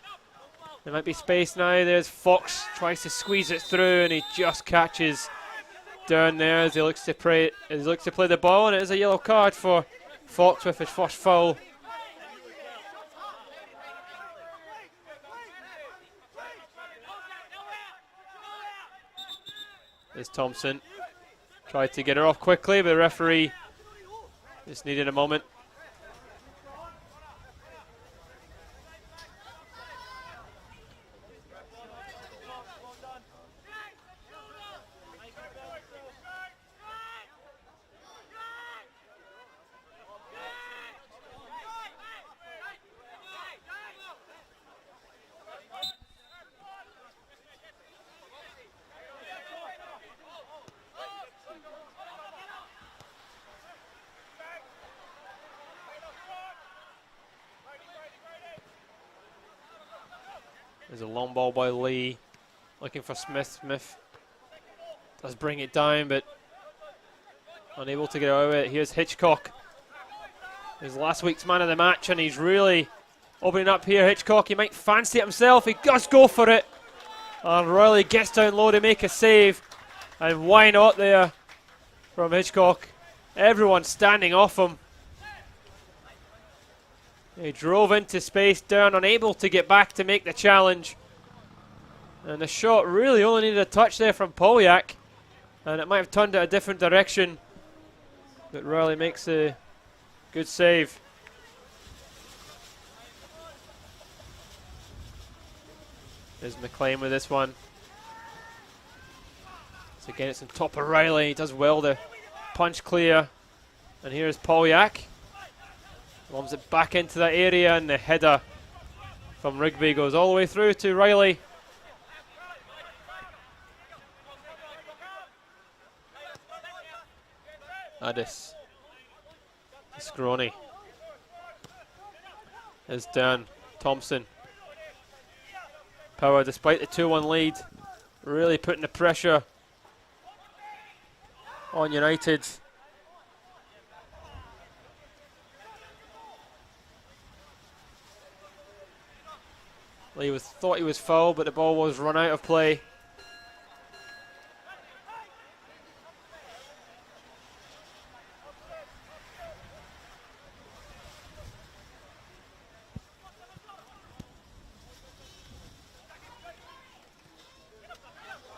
There might be space now. There's Fox, tries to squeeze it through, and he just catches down there as he looks to play the ball, and it is a yellow card for Fox with his first foul. There's Thompson. Tried to get her off quickly, but the referee just needed a moment. There's a long ball by Lee, looking for Smith. Smith does bring it down, but unable to get out of it. Here's Hitchcock. He's last week's man of the match, and he's really opening up here. Hitchcock, he might fancy it himself. He does go for it. And Riley gets down low to make a save. And why not there from Hitchcock? Everyone standing off him. He drove into space, down, unable to get back to make the challenge. And the shot really only needed a touch there from Polyak. And it might have turned it a different direction. But Riley makes a good save. There's McLean with this one. So again, it's on top of Riley. He does well to punch clear. And here's Polyak. Loms it back into that area, and the header from Rigby goes all the way through to Riley. Addis. Scrawny. Is down. Thompson. Power, despite the 2-1 lead, really putting the pressure on United. Lee thought he was fouled, but the ball was run out of play.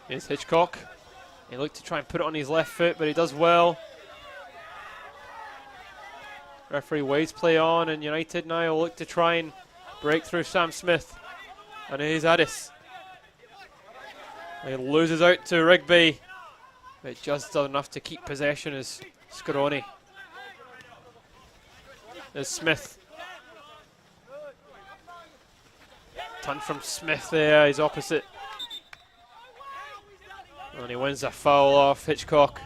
Here's Hitchcock. He looked to try and put it on his left foot, but he does well. Referee waves play on, and United now will look to try and break through Sam Smith. And here's Addis. He loses out to Rigby. But just does enough to keep possession as Scaroni. There's Smith. Ton from Smith there, he's opposite. And he wins a foul off Hitchcock.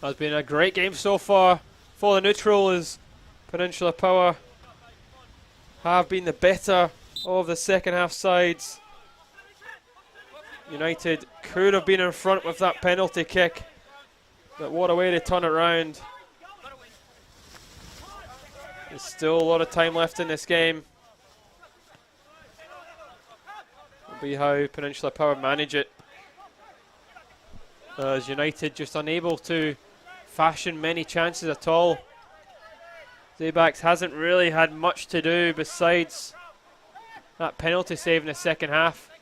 Has been a great game so far for the neutral, as Peninsula Power have been the better of the second half sides. United could have been in front with that penalty kick, but what a way to turn it around. There's still a lot of time left in this game. It'll be how Peninsula Power manage it, as United just unable to fashion many chances at all. Zabax hasn't really had much to do besides that penalty save in the second half.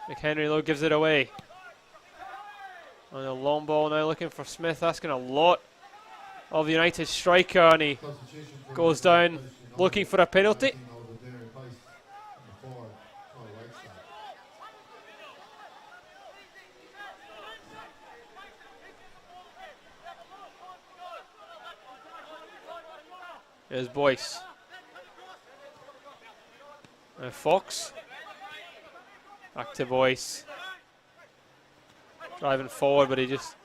McHenry though gives it away. On a long ball now, looking for Smith, asking a lot of the United striker, and he Substitution for goes Gold down Coast United. looking for a penalty. 18 over there in place in the forward. Quite a late start. There's Boyce. Now Fox. Back to Boyce. Driving forward, but he just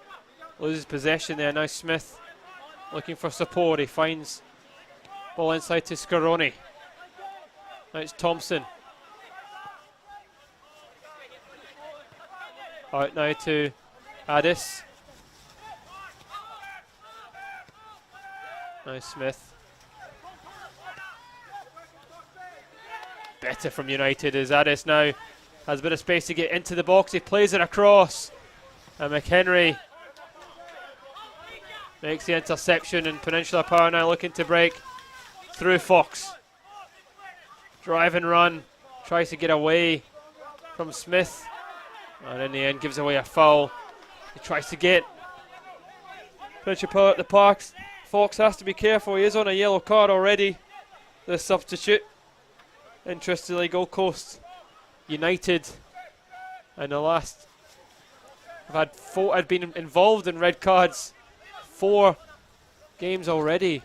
loses possession there. Now Smith looking for support. He finds ball inside to Scaroni. Now it's Thompson. Out now to Addis. Now Smith. Better from United as Addis now has a bit of space to get into the box. He plays it across. And McHenry makes the interception, and Peninsula Power now looking to break through Fox. Drive and run. Tries to get away from Smith. And in the end gives away a foul. He tries to get Peninsula Power at the parks. Fox has to be careful. He is on a yellow card already. The substitute. Interestingly, Gold Coast United in the last I've been involved in red cards 4 games already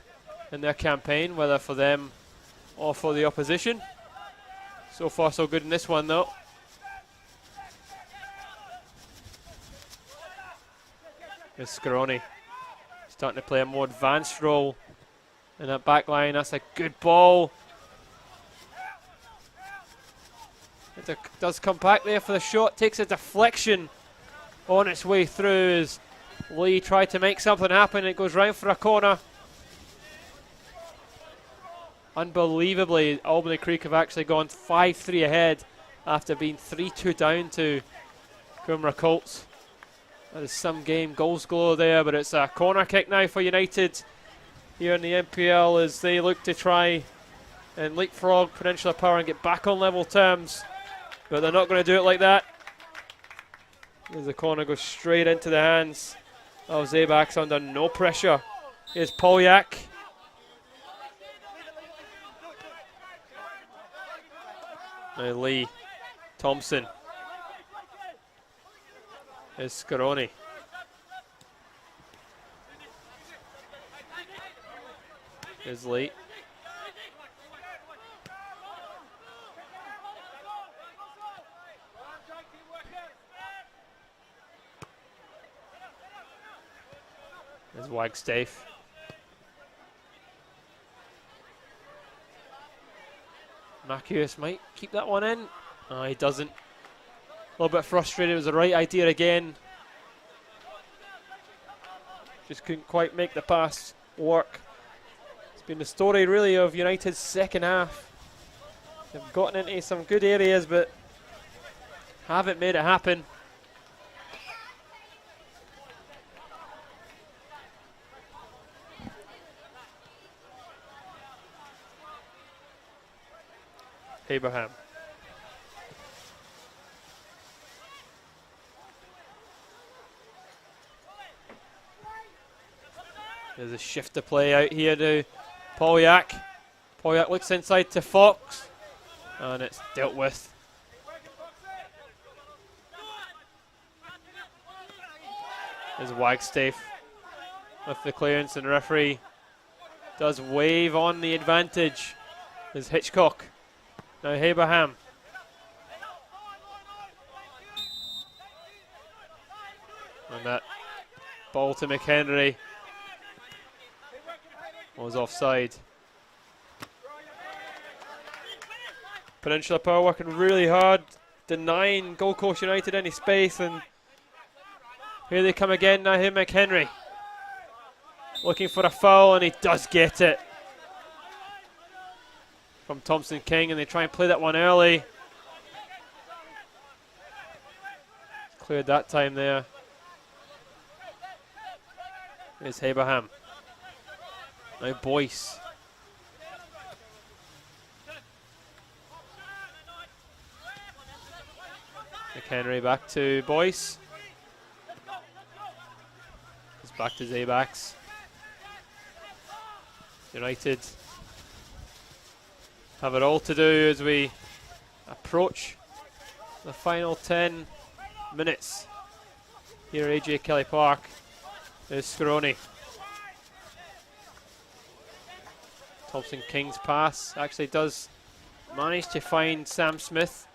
in their campaign, whether for them or for the opposition. So far so good in this one though. Here's Scaroni starting to play a more advanced role in that back line. That's a good ball. It does come back there for the shot, takes a deflection on its way through as Lee tried to make something happen. It goes round for a corner. Unbelievably, Albany Creek have actually gone 5-3 ahead after being 3-2 down to Coomera Colts. That is some game goals galore there, but it's a corner kick now for United here in the NPL as they look to try and leapfrog Peninsula Power and get back on level terms. But they're not going to do it like that. As the corner goes straight into the hands of Zabax under no pressure. Here's Polyak. Now Lee. Thompson. Here's Scaroni. Here's Lee. There's Wagstaff. Macius might keep that one in. Oh, he doesn't. A little bit frustrated. It was the right idea again. Just couldn't quite make the pass work. It's been the story really of United's second half. They've gotten into some good areas but haven't made it happen. Abraham. There's a shift to play out here to Polyak. Polyak looks inside to Fox. And it's dealt with. There's Wagstaff with the clearance, and the referee does wave on the advantage. There's Hitchcock. Now Abraham. And that ball to McHenry was offside. Peninsula Power working really hard, denying Gold Coast United any space, and here they come again now. Here McHenry looking for a foul, and he does get it from Thompson King, and they try and play that one early. Cleared that time there. There's Abraham. Now Boyce. McHenry back to Boyce. back to Zaybacks. United have it all to do as we approach the final 10 minutes here at AJ Kelly Park. There's Scaroni. Thompson King's pass actually does manage to find Sam Smith.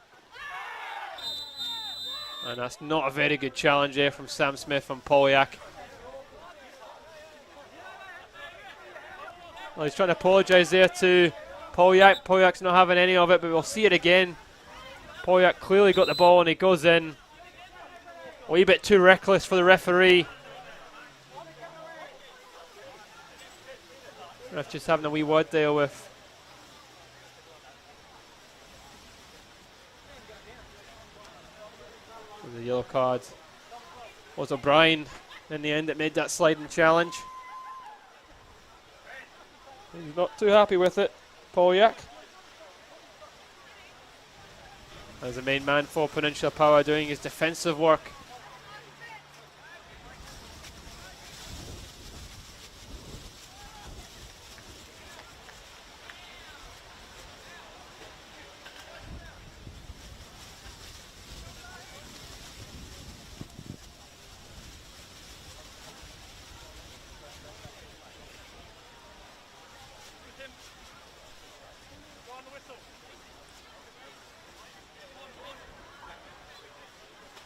And that's not a very good challenge there from Sam Smith on Polyak. Well, he's trying to apologise there to Polyak. Polyak's not having any of it, but we'll see it again. Polyak clearly got the ball and he goes in. A wee bit too reckless for the referee. Ref just having a wee word there with the yellow card. Was O'Brien in the end that made that sliding challenge. He's not too happy with it, Polyak. As the main man for Peninsula Power doing his defensive work.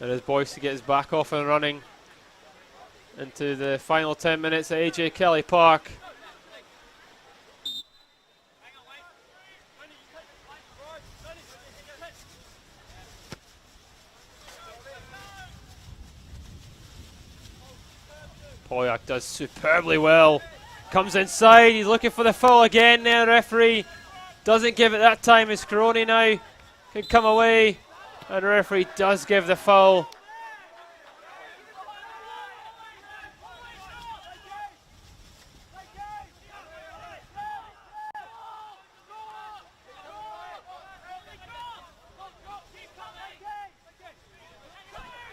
And his boys to get his back off and running into the final 10 minutes at AJ Kelly Park. Polyak does superbly well. Comes inside, he's looking for the foul again there. The referee doesn't give it that time. As Caroni now can come away. And the referee does give the foul.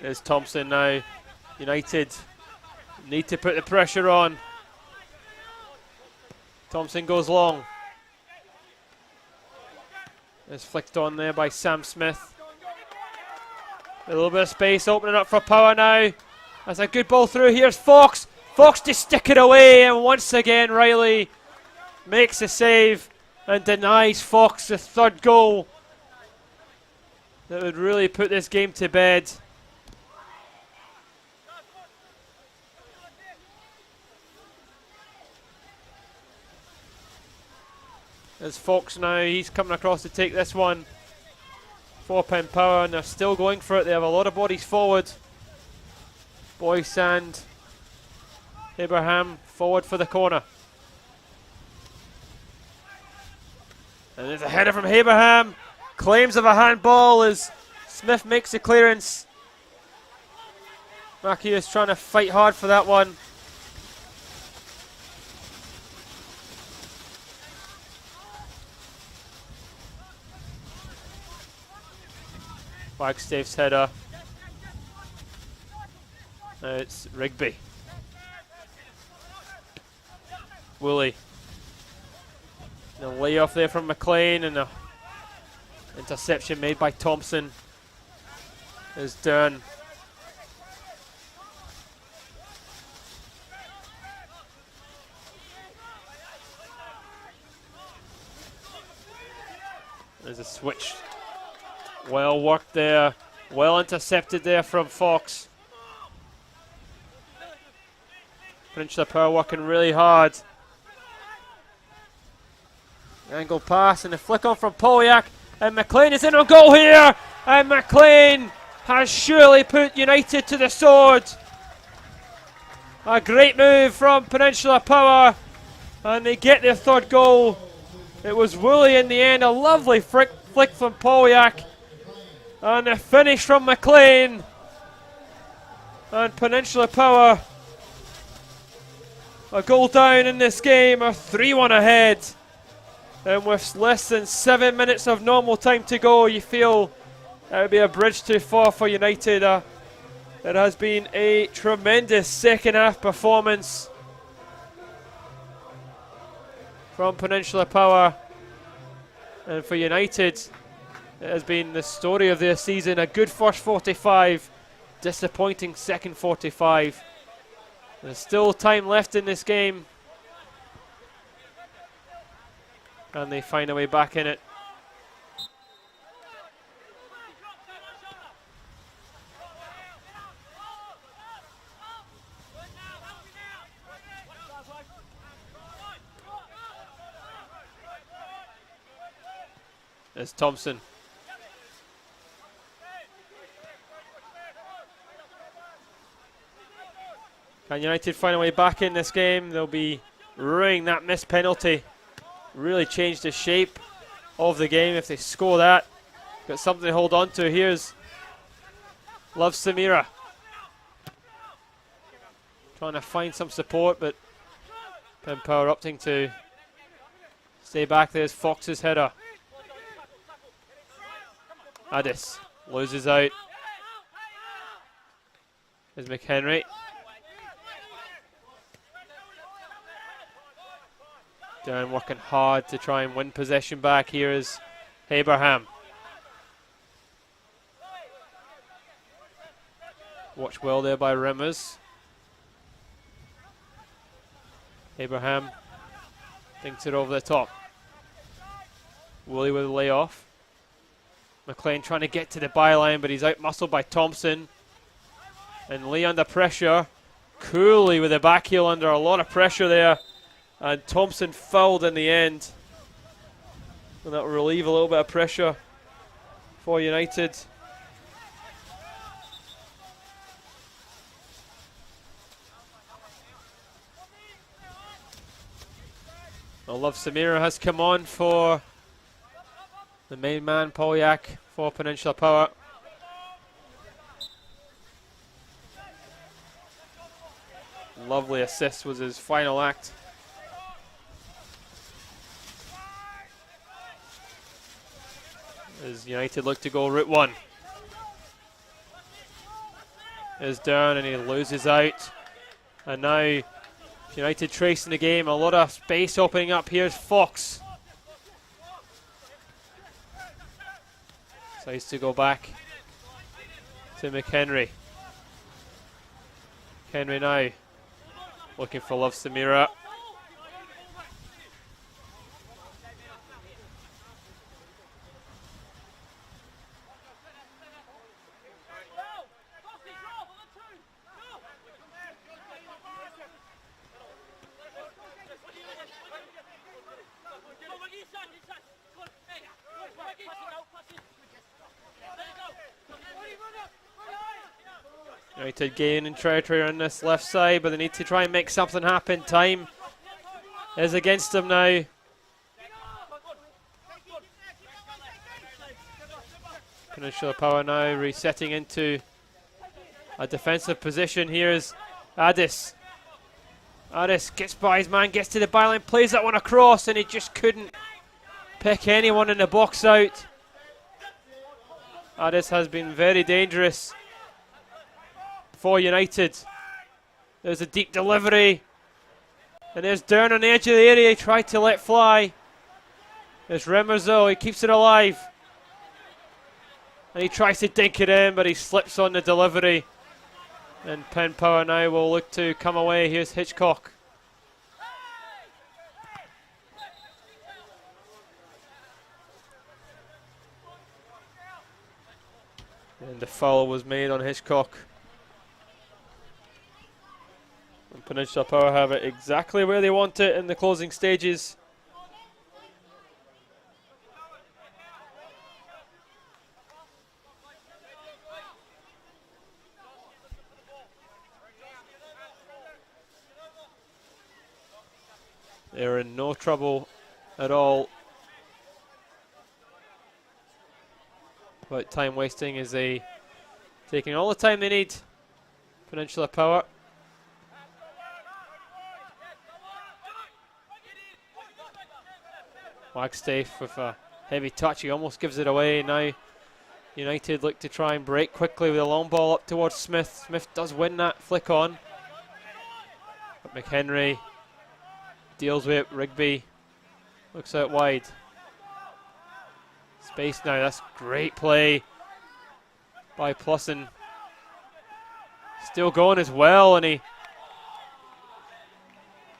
There's Thompson now. United need to put the pressure on. Thompson goes long. It's flicked on there by Sam Smith. A little bit of space opening up for Power now. That's a good ball through. Here's Fox. Fox to stick it away. And once again, Riley makes a save and denies Fox the third goal. That would really put this game to bed. There's Fox now. He's coming across to take this one. 4-pen Power, and they're still going for it. They have a lot of bodies forward. Boyce and Abraham forward for the corner. And there's a header from Abraham. Claims of a handball as Smith makes the clearance. Mackie is trying to fight hard for that one. Wagstaff's header. Now it's Rigby. Woolley. The layoff there from McLean and the interception made by Thompson is done. There's a switch. Well worked there. Well intercepted there from Fox. Peninsula Power working really hard. Angle pass and a flick on from Polyak. And McLean is in on goal here. And McLean has surely put United to the sword. A great move from Peninsula Power. And they get their third goal. It was Woolley in the end. A lovely flick from Polyak. And a finish from McLean. And Peninsula Power, a goal down in this game, are 3-1 ahead. And with less than 7 minutes of normal time to go, you feel it would be a bridge too far for United. A It has been a tremendous second half performance from Peninsula Power, and for United it has been the story of their season. A good first 45, disappointing second 45. There's still time left in this game, and they find a way back in it. There's Thompson. Can United find a way back in this game? They'll be ruining that missed penalty. Really changed the shape of the game if they score that. Got something to hold on to. Here's Love Samira. Trying to find some support, but Pen Power opting to stay back. There's Fox's header. Addis loses out. There's McHenry. Down working hard to try and win possession back. Here is Abraham. Watched well there by Remmers. Abraham thinks it over the top. Woolley with a layoff. McLean trying to get to the byline, but he's out-muscled by Thompson. And Lee under pressure. Cooley with the back heel under a lot of pressure there. And Thompson fouled in the end. And that will relieve a little bit of pressure for United. Well, Love Samira has come on for the main man, Polyak, for Peninsula Power. Lovely assist was his final act. As United look to go route one. Is down and he loses out. And now United tracing the game. A lot of space opening up. Here's Fox. Decides to go back to McHenry. Henry now looking for Love Samira. United gaining territory on this left side, but they need to try and make something happen. Time is against them now. Peninsula Power now resetting into a defensive position. Here's Addis. Addis gets by his man, gets to the byline, plays that one across, and he just couldn't pick anyone in the box out. Addis has been very dangerous for United. There's a deep delivery. And there's Dern on the edge of the area. He tried to let fly. There's Remerzo. He keeps it alive. And he tries to dink it in, but he slips on the delivery. And Pen Power now will look to come away. Here's Hitchcock. And the foul was made on Hitchcock. And Peninsula Power have it exactly where they want it in the closing stages. They're in no trouble at all. But time wasting as they taking all the time they need. Peninsula Power. Wagstaff with a heavy touch, he almost gives it away. Now United look to try and break quickly with a long ball up towards Smith. Smith does win that flick on. But McHenry deals with it. Rigby looks out wide. Space now, that's great play by Plusson. Still going as well, and he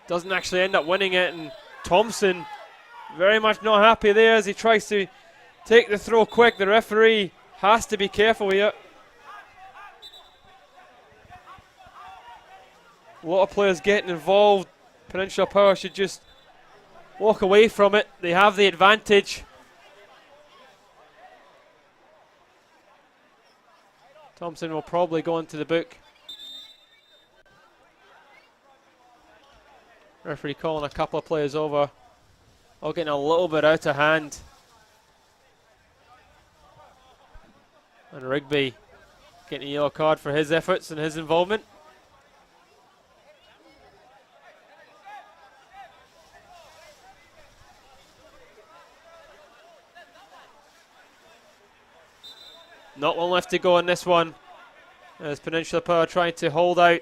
doesn't actually end up winning it, and Thompson very much not happy there as he tries to take the throw quick. The referee has to be careful here. A lot of players getting involved. Peninsula Power should just walk away from it. They have the advantage. Thompson will probably go into the book. Referee calling a couple of players over. All getting a little bit out of hand. And Rigby getting a yellow card for his efforts and his involvement. Not one left to go in this one, as Peninsula Power trying to hold out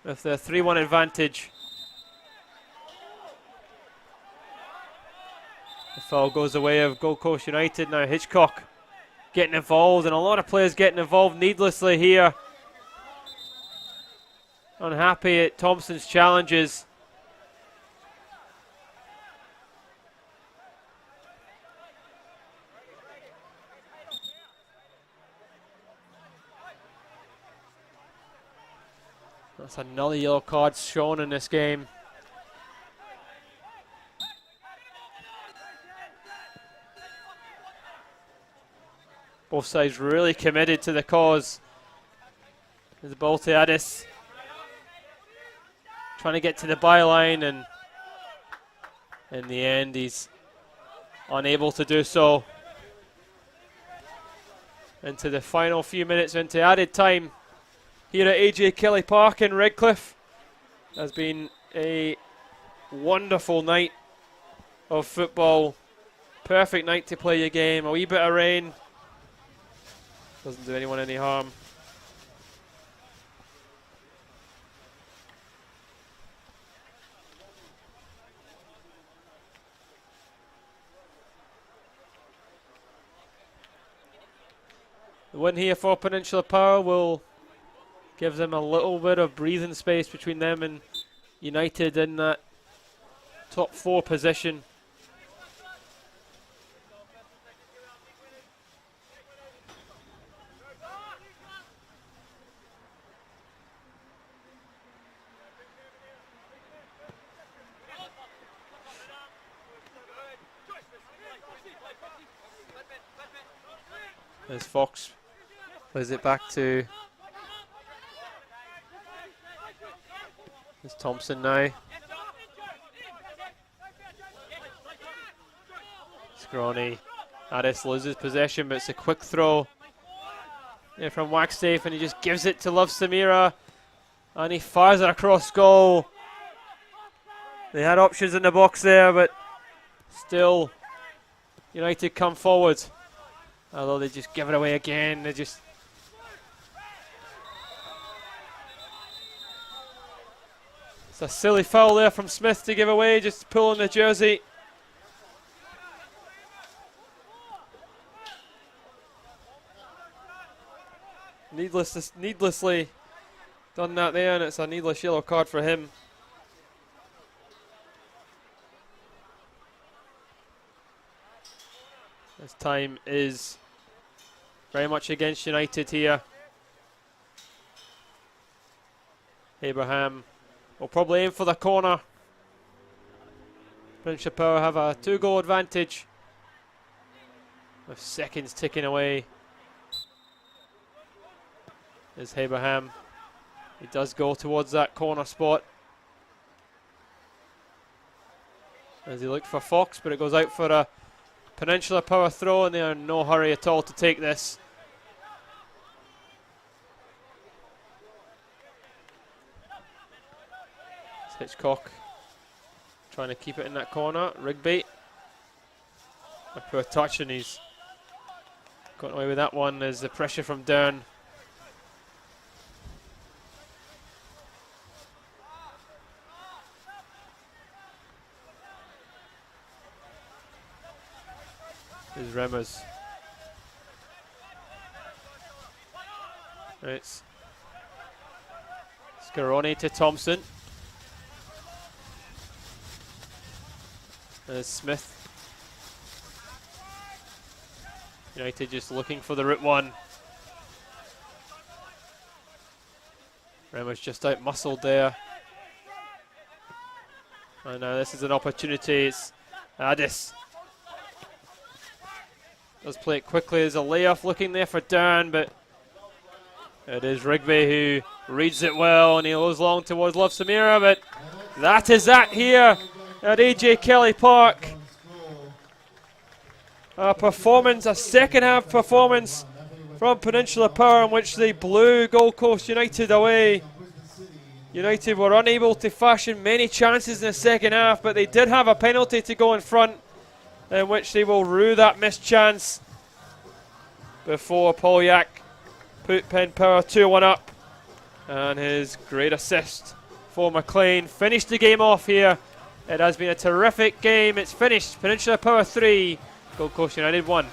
with the 3-1 advantage. The foul goes the way of Gold Coast United. Now Hitchcock getting involved, and a lot of players getting involved needlessly here. Unhappy at Thompson's challenges. That's another yellow card shown in this game. Both sides really committed to the cause. There's the ball to Addis. Trying to get to the byline, and in the end he's unable to do so. Into the final few minutes into added time here at AJ Kelly Park in Redcliffe. Has been a wonderful night of football. Perfect night to play your game. A wee bit of rain doesn't do anyone any harm. The win here for Peninsula Power will give them a little bit of breathing space between them and United in that top 4 position. As Fox plays it back to Thompson now. Scrawny. Addis loses possession, but it's a quick throw there from Waxsafe, and he just gives it to Love Samira, and he fires it across goal. They had options in the box there, but still United come forward. Although they just give it away again. They just it's a silly foul there from Smith to give away, just pulling the jersey. Needlessly done that there, and it's a needless yellow card for him. This time is very much against United here. Abraham will probably aim for the corner. Peninsula Power have a 2-goal advantage with seconds ticking away. There's Abraham. He does go towards that corner spot as he looked for Fox, but it goes out for a Peninsula Power throw, and they are in no hurry at all to take this. It's Hitchcock trying to keep it in that corner. Rigby. A poor touch, and he's Got away with that one as the pressure from Down. Is Remmers. It's Scaroni to Thompson. There's Smith. United just looking for the route one. Remmers just out muscled there. And now this is an opportunity. It's Addis. Does play it quickly as a layoff looking there for Down, but it is Rigby who reads it well, and he goes long towards Love Samira, but that is that here at AJ Kelly Park. A performance, a second half performance from Peninsula Power in which they blew Gold Coast United away. United were unable to fashion many chances in the second half, but they did have a penalty to go in front, in which they will rue that missed chance before Polyak put Penn Power 2-1 up. And his great assist for McLean finished the game off here. It has been a terrific game. It's finished. Peninsula Power 3, Gold Coast United 1.